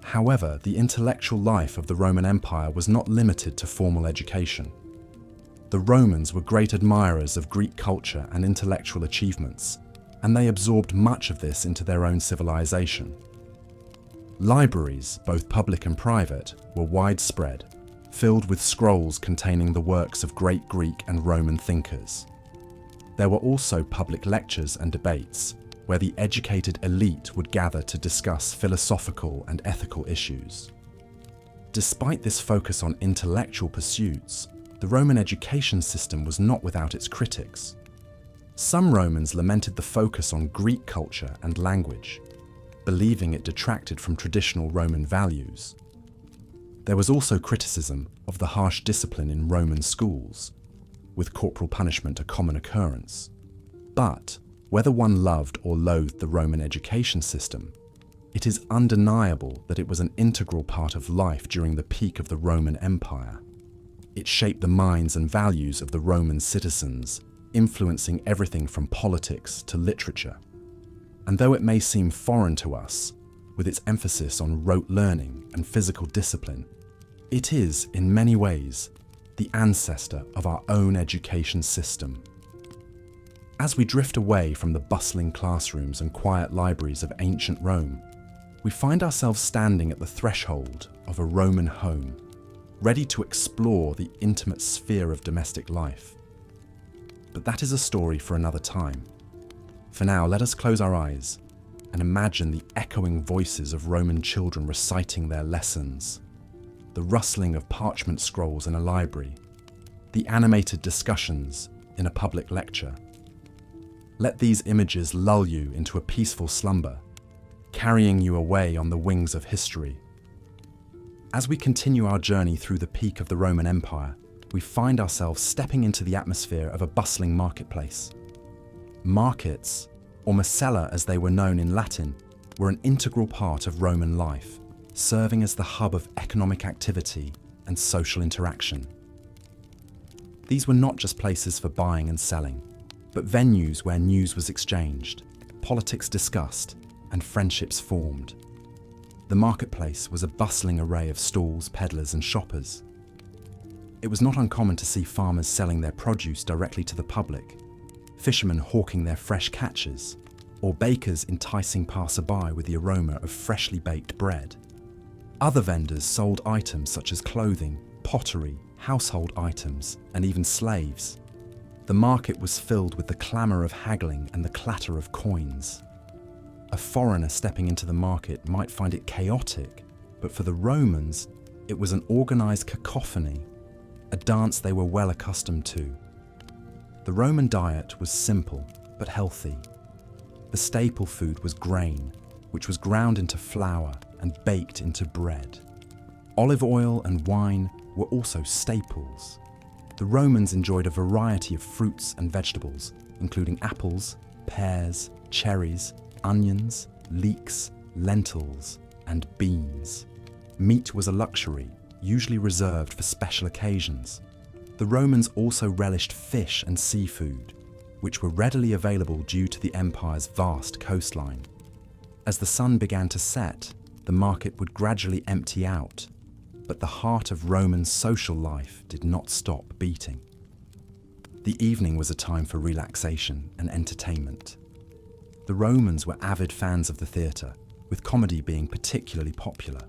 However, the intellectual life of the Roman Empire was not limited to formal education. The Romans were great admirers of Greek culture and intellectual achievements, and they absorbed much of this into their own civilization. Libraries, both public and private, were widespread, filled with scrolls containing the works of great Greek and Roman thinkers. There were also public lectures and debates, where the educated elite would gather to discuss philosophical and ethical issues. Despite this focus on intellectual pursuits, the Roman education system was not without its critics. Some Romans lamented the focus on Greek culture and language, believing it detracted from traditional Roman values. There was also criticism of the harsh discipline in Roman schools, with corporal punishment a common occurrence. But whether one loved or loathed the Roman education system, it is undeniable that it was an integral part of life during the peak of the Roman Empire. It shaped the minds and values of the Roman citizens, influencing everything from politics to literature. And though it may seem foreign to us, with its emphasis on rote learning and physical discipline, it is, in many ways, the ancestor of our own education system. As we drift away from the bustling classrooms and quiet libraries of ancient Rome, we find ourselves standing at the threshold of a Roman home, ready to explore the intimate sphere of domestic life. But that is a story for another time. For now, let us close our eyes and imagine the echoing voices of Roman children reciting their lessons, the rustling of parchment scrolls in a library, the animated discussions in a public lecture. Let these images lull you into a peaceful slumber, carrying you away on the wings of history. As we continue our journey through the peak of the Roman Empire, we find ourselves stepping into the atmosphere of a bustling marketplace. Markets, or Macella as they were known in Latin, were an integral part of Roman life, serving as the hub of economic activity and social interaction. These were not just places for buying and selling, but venues where news was exchanged, politics discussed, and friendships formed. The marketplace was a bustling array of stalls, peddlers, and shoppers. It was not uncommon to see farmers selling their produce directly to the public, fishermen hawking their fresh catches, or bakers enticing passerby with the aroma of freshly baked bread. Other vendors sold items such as clothing, pottery, household items, and even slaves. The market was filled with the clamour of haggling and the clatter of coins. A foreigner stepping into the market might find it chaotic, but for the Romans, it was an organised cacophony, a dance they were well accustomed to. The Roman diet was simple but healthy. The staple food was grain, which was ground into flour and baked into bread. Olive oil and wine were also staples. The Romans enjoyed a variety of fruits and vegetables, including apples, pears, cherries, onions, leeks, lentils, and beans. Meat was a luxury, usually reserved for special occasions. The Romans also relished fish and seafood, which were readily available due to the empire's vast coastline. As the sun began to set, the market would gradually empty out, but the heart of Roman social life did not stop beating. The evening was a time for relaxation and entertainment. The Romans were avid fans of the theatre, with comedy being particularly popular.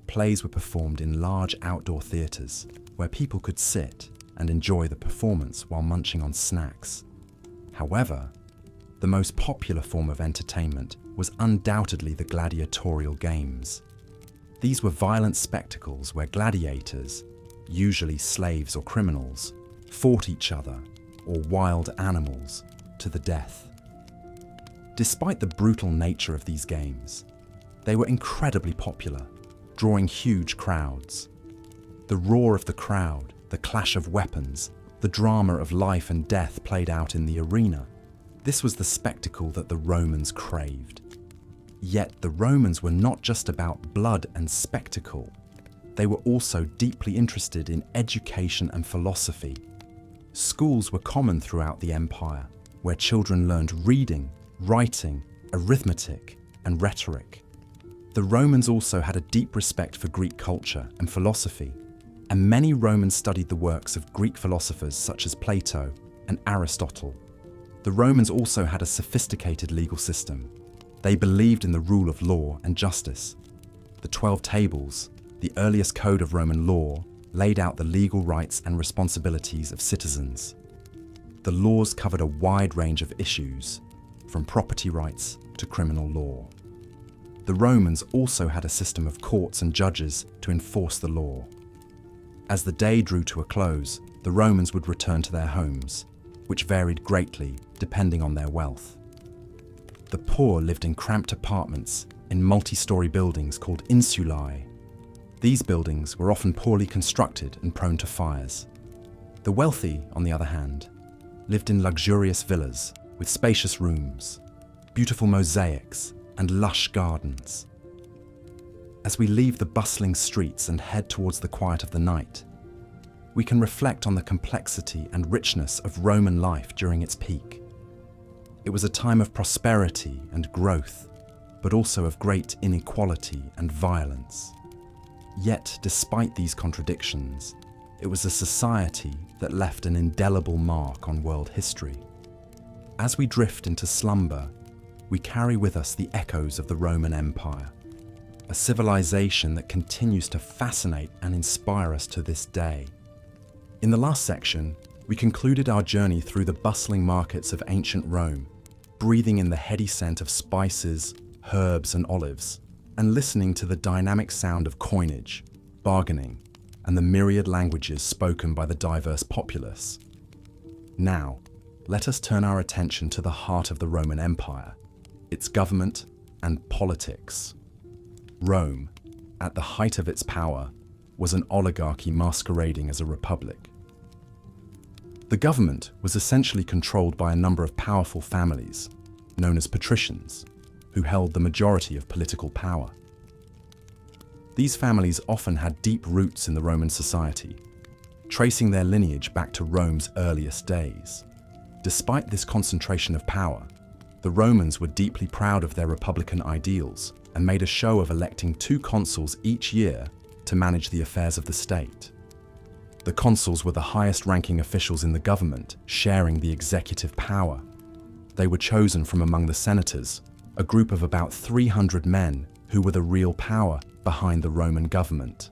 Plays were performed in large outdoor theatres, where people could sit and enjoy the performance while munching on snacks. However, the most popular form of entertainment was undoubtedly the gladiatorial games. These were violent spectacles where gladiators, usually slaves or criminals, fought each other, or wild animals, to the death. Despite the brutal nature of these games, they were incredibly popular, drawing huge crowds. The roar of the crowd, the clash of weapons, the drama of life and death played out in the arena. This was the spectacle that the Romans craved. Yet the Romans were not just about blood and spectacle. They were also deeply interested in education and philosophy. Schools were common throughout the empire, where children learned reading, writing, arithmetic, and rhetoric. The Romans also had a deep respect for Greek culture and philosophy, and many Romans studied the works of Greek philosophers such as Plato and Aristotle. The Romans also had a sophisticated legal system. They believed in the rule of law and justice. The 12 Tables, the earliest code of Roman law, laid out the legal rights and responsibilities of citizens. The laws covered a wide range of issues, from property rights to criminal law. The Romans also had a system of courts and judges to enforce the law. As the day drew to a close, the Romans would return to their homes, which varied greatly depending on their wealth. The poor lived in cramped apartments in multi-story buildings called insulae. These buildings were often poorly constructed and prone to fires. The wealthy, on the other hand, lived in luxurious villas with spacious rooms, beautiful mosaics, and lush gardens. As we leave the bustling streets and head towards the quiet of the night, we can reflect on the complexity and richness of Roman life during its peak. It was a time of prosperity and growth, but also of great inequality and violence. Yet, despite these contradictions, it was a society that left an indelible mark on world history. As we drift into slumber, we carry with us the echoes of the Roman Empire, a civilization that continues to fascinate and inspire us to this day. In the last section, we concluded our journey through the bustling markets of ancient Rome, breathing in the heady scent of spices, herbs, and olives, and listening to the dynamic sound of coinage, bargaining, and the myriad languages spoken by the diverse populace. Now, let us turn our attention to the heart of the Roman Empire, its government and politics. Rome, at the height of its power, was an oligarchy masquerading as a republic. The government was essentially controlled by a number of powerful families, known as patricians, who held the majority of political power. These families often had deep roots in the Roman society, tracing their lineage back to Rome's earliest days. Despite this concentration of power, the Romans were deeply proud of their republican ideals and made a show of electing 2 consuls each year to manage the affairs of the state. The consuls were the highest-ranking officials in the government, sharing the executive power. They were chosen from among the senators, a group of about 300 men who were the real power behind the Roman government.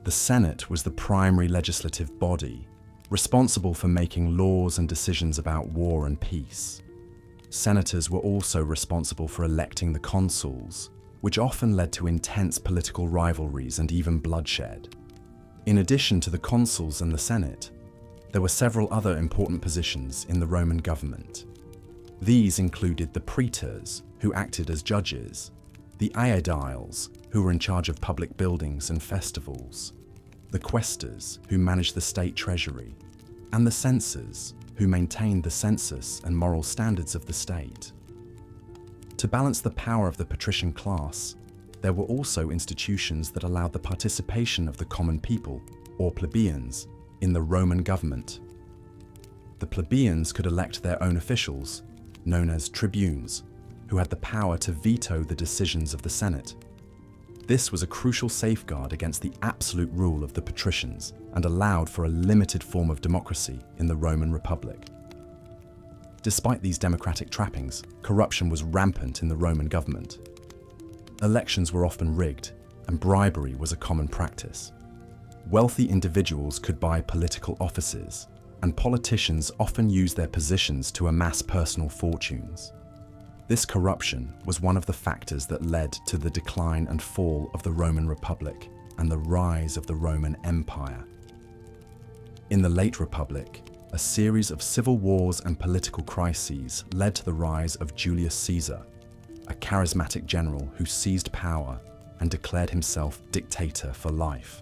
The Senate was the primary legislative body, responsible for making laws and decisions about war and peace. Senators were also responsible for electing the consuls, which often led to intense political rivalries and even bloodshed. In addition to the consuls and the Senate, there were several other important positions in the Roman government. These included the praetors, who acted as judges, the aediles, who were in charge of public buildings and festivals, the quaestors, who managed the state treasury, and the censors, who maintained the census and moral standards of the state. To balance the power of the patrician class, there were also institutions that allowed the participation of the common people, or plebeians, in the Roman government. The plebeians could elect their own officials, known as tribunes, who had the power to veto the decisions of the Senate. This was a crucial safeguard against the absolute rule of the patricians and allowed for a limited form of democracy in the Roman Republic. Despite these democratic trappings, corruption was rampant in the Roman government. Elections were often rigged, and bribery was a common practice. Wealthy individuals could buy political offices, and politicians often used their positions to amass personal fortunes. This corruption was one of the factors that led to the decline and fall of the Roman Republic and the rise of the Roman Empire. In the late Republic, a series of civil wars and political crises led to the rise of Julius Caesar, a charismatic general who seized power and declared himself dictator for life.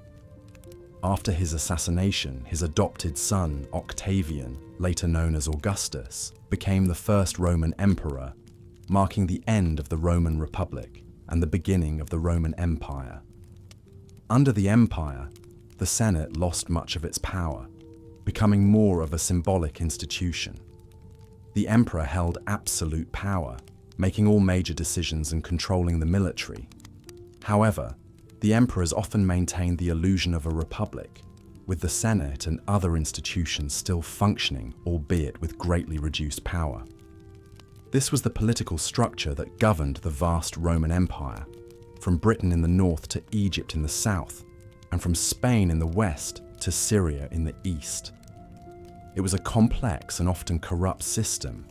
After his assassination, his adopted son, Octavian, later known as Augustus, became the first Roman emperor, marking the end of the Roman Republic and the beginning of the Roman Empire. Under the empire, the Senate lost much of its power, becoming more of a symbolic institution. The emperor held absolute power, making all major decisions and controlling the military. However, the emperors often maintained the illusion of a republic, with the Senate and other institutions still functioning, albeit with greatly reduced power. This was the political structure that governed the vast Roman Empire, from Britain in the north to Egypt in the south, and from Spain in the west to Syria in the east. It was a complex and often corrupt system,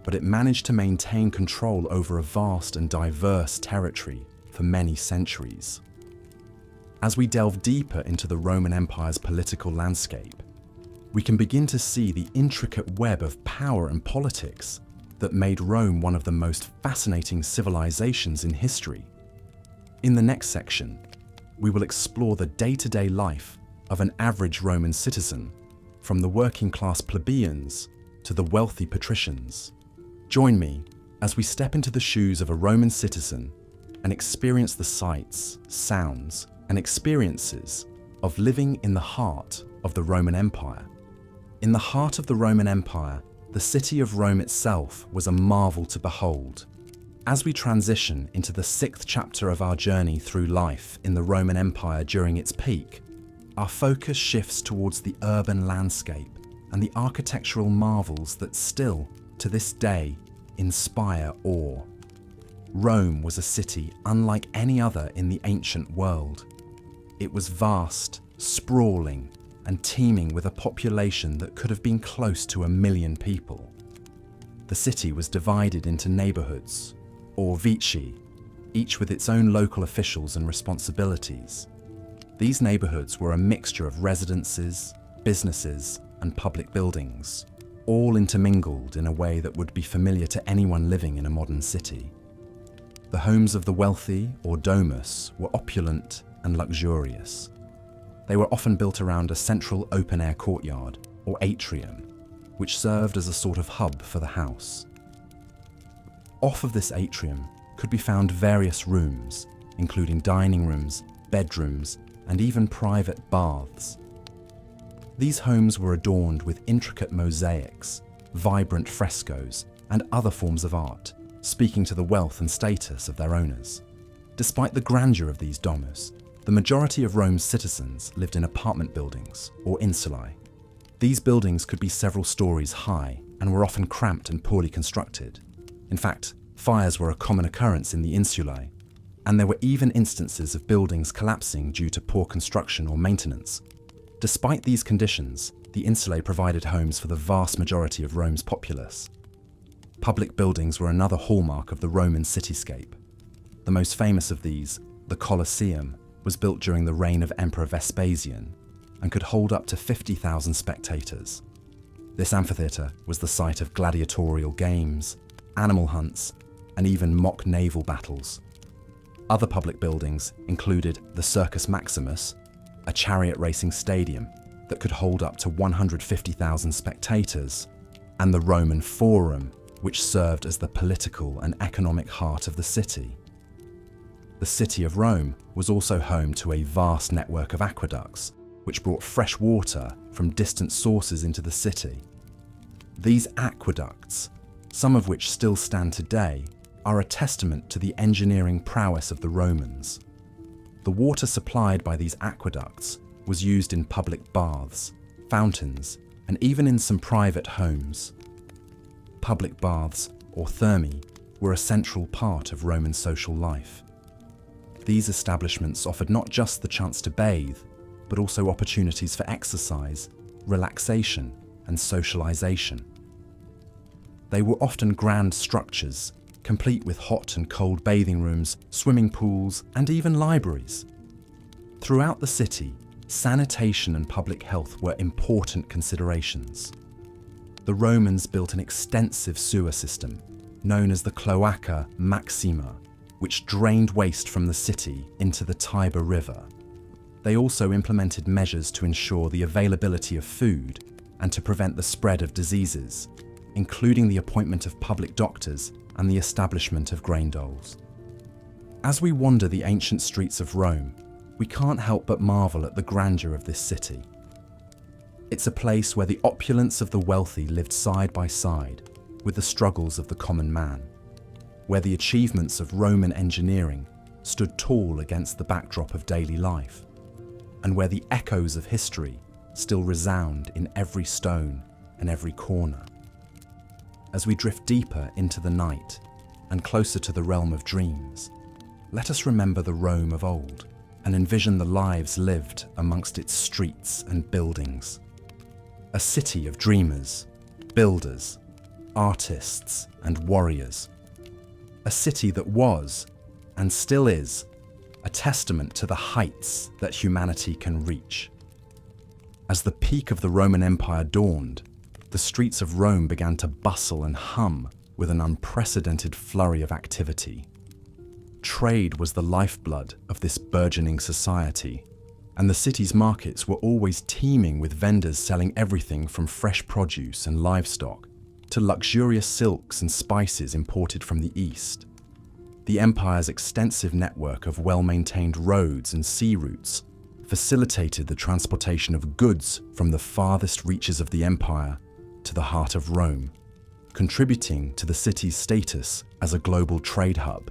but it managed to maintain control over a vast and diverse territory for many centuries. As we delve deeper into the Roman Empire's political landscape, we can begin to see the intricate web of power and politics that made Rome one of the most fascinating civilizations in history. In the next section, we will explore the day-to-day life of an average Roman citizen, from the working-class plebeians to the wealthy patricians. Join me as we step into the shoes of a Roman citizen and experience the sights, sounds, and experiences of living in the heart of the Roman Empire. In the heart of the Roman Empire, the city of Rome itself was a marvel to behold. As we transition into the 6th chapter of our journey through life in the Roman Empire during its peak, our focus shifts towards the urban landscape and the architectural marvels that still, to this day, inspire awe. Rome was a city unlike any other in the ancient world. It was vast, sprawling, and teeming with a population that could have been close to 1 million people. The city was divided into neighborhoods, or vici, each with its own local officials and responsibilities. These neighborhoods were a mixture of residences, businesses, and public buildings, all intermingled in a way that would be familiar to anyone living in a modern city. The homes of the wealthy, or domus, were opulent and luxurious. They were often built around a central open-air courtyard, or atrium, which served as a sort of hub for the house. Off of this atrium could be found various rooms, including dining rooms, bedrooms, and even private baths. These homes were adorned with intricate mosaics, vibrant frescoes, and other forms of art, speaking to the wealth and status of their owners. Despite the grandeur of these domus, the majority of Rome's citizens lived in apartment buildings, or insulae. These buildings could be several stories high and were often cramped and poorly constructed. In fact, fires were a common occurrence in the insulae, and there were even instances of buildings collapsing due to poor construction or maintenance. Despite these conditions, the insulae provided homes for the vast majority of Rome's populace. Public buildings were another hallmark of the Roman cityscape. The most famous of these, the Colosseum, was built during the reign of Emperor Vespasian and could hold up to 50,000 spectators. This amphitheatre was the site of gladiatorial games, animal hunts, and even mock naval battles. Other public buildings included the Circus Maximus, a chariot racing stadium that could hold up to 150,000 spectators, and the Roman Forum, which served as the political and economic heart of the city. The city of Rome was also home to a vast network of aqueducts, which brought fresh water from distant sources into the city. These aqueducts, some of which still stand today, are a testament to the engineering prowess of the Romans. The water supplied by these aqueducts was used in public baths, fountains, and even in some private homes. Public baths, or thermae, were a central part of Roman social life. These establishments offered not just the chance to bathe, but also opportunities for exercise, relaxation, and socialization. They were often grand structures, complete with hot and cold bathing rooms, swimming pools, and even libraries. Throughout the city, sanitation and public health were important considerations. The Romans built an extensive sewer system, known as the Cloaca Maxima, which drained waste from the city into the Tiber River. They also implemented measures to ensure the availability of food and to prevent the spread of diseases, including the appointment of public doctors and the establishment of grain doles. As we wander the ancient streets of Rome, we can't help but marvel at the grandeur of this city. It's a place where the opulence of the wealthy lived side by side with the struggles of the common man, where the achievements of Roman engineering stood tall against the backdrop of daily life, and where the echoes of history still resound in every stone and every corner. As we drift deeper into the night and closer to the realm of dreams, let us remember the Rome of old and envision the lives lived amongst its streets and buildings. A city of dreamers, builders, artists, and warriors. A city that was, and still is, a testament to the heights that humanity can reach. As the peak of the Roman Empire dawned, the streets of Rome began to bustle and hum with an unprecedented flurry of activity. Trade was the lifeblood of this burgeoning society, and the city's markets were always teeming with vendors selling everything from fresh produce and livestock to luxurious silks and spices imported from the east. The empire's extensive network of well-maintained roads and sea routes facilitated the transportation of goods from the farthest reaches of the empire to the heart of Rome, contributing to the city's status as a global trade hub.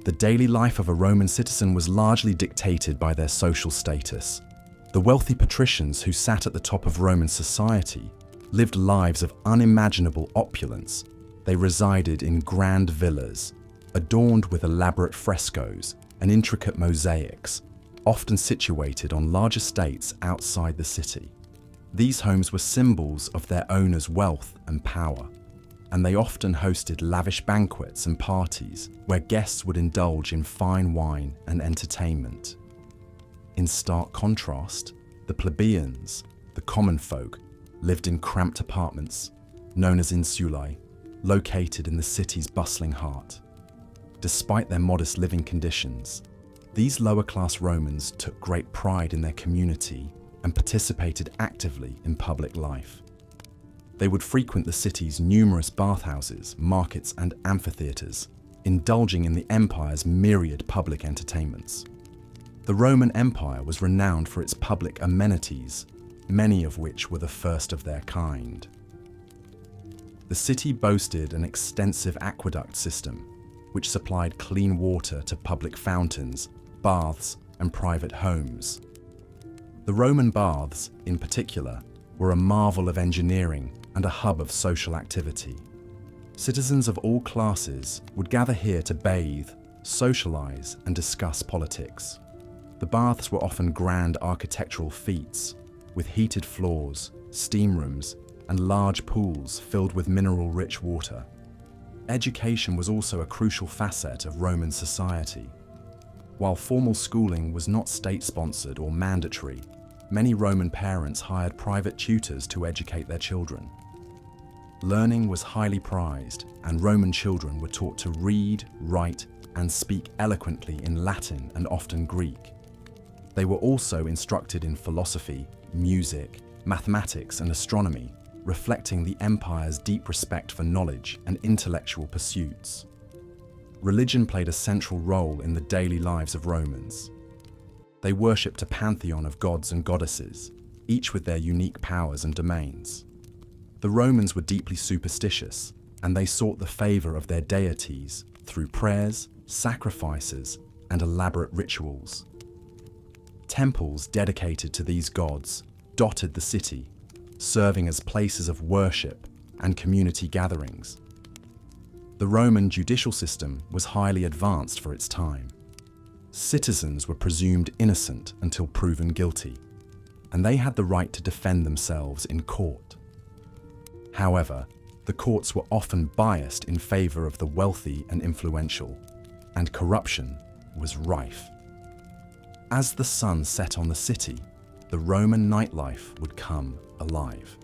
The daily life of a Roman citizen was largely dictated by their social status. The wealthy patricians who sat at the top of Roman society lived lives of unimaginable opulence. They resided in grand villas, adorned with elaborate frescoes and intricate mosaics, often situated on large estates outside the city. These homes were symbols of their owners' wealth and power, and they often hosted lavish banquets and parties where guests would indulge in fine wine and entertainment. In stark contrast, the plebeians, the common folk, lived in cramped apartments, known as insulae, located in the city's bustling heart. Despite their modest living conditions, these lower-class Romans took great pride in their community and participated actively in public life. They would frequent the city's numerous bathhouses, markets, and amphitheatres, indulging in the empire's myriad public entertainments. The Roman Empire was renowned for its public amenities, many of which were the first of their kind. The city boasted an extensive aqueduct system, which supplied clean water to public fountains, baths, and private homes. The Roman baths, in particular, were a marvel of engineering and a hub of social activity. Citizens of all classes would gather here to bathe, socialize, and discuss politics. The baths were often grand architectural feats, with heated floors, steam rooms, and large pools filled with mineral-rich water. Education was also a crucial facet of Roman society. While formal schooling was not state-sponsored or mandatory, many Roman parents hired private tutors to educate their children. Learning was highly prized, and Roman children were taught to read, write, and speak eloquently in Latin and often Greek. They were also instructed in philosophy, music, mathematics, and astronomy, reflecting the empire's deep respect for knowledge and intellectual pursuits. Religion played a central role in the daily lives of Romans. They worshipped a pantheon of gods and goddesses, each with their unique powers and domains. The Romans were deeply superstitious, and they sought the favor of their deities through prayers, sacrifices, and elaborate rituals. Temples dedicated to these gods dotted the city, serving as places of worship and community gatherings. The Roman judicial system was highly advanced for its time. Citizens were presumed innocent until proven guilty, and they had the right to defend themselves in court. However, the courts were often biased in favor of the wealthy and influential, and corruption was rife. As the sun set on the city, the Roman nightlife would come alive.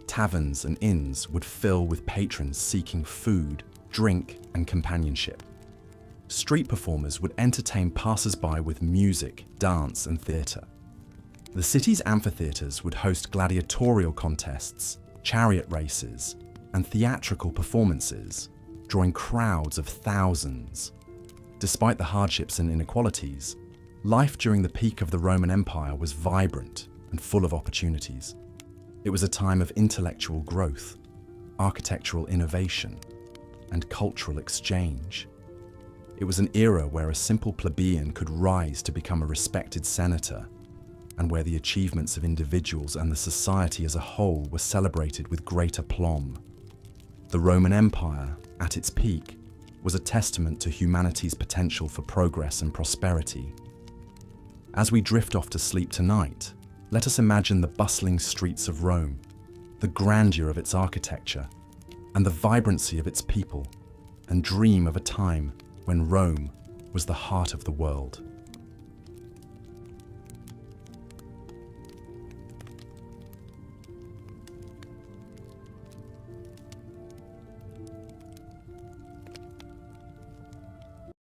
Taverns and inns would fill with patrons seeking food, drink, and companionship. Street performers would entertain passers-by with music, dance, and theatre. The city's amphitheatres would host gladiatorial contests, chariot races, and theatrical performances, drawing crowds of thousands. Despite the hardships and inequalities, life during the peak of the Roman Empire was vibrant and full of opportunities. It was a time of intellectual growth, architectural innovation, and cultural exchange. It was an era where a simple plebeian could rise to become a respected senator, and where the achievements of individuals and the society as a whole were celebrated with great aplomb. The Roman Empire, at its peak, was a testament to humanity's potential for progress and prosperity. As we drift off to sleep tonight, let us imagine the bustling streets of Rome, the grandeur of its architecture, and the vibrancy of its people, and dream of a time when Rome was the heart of the world.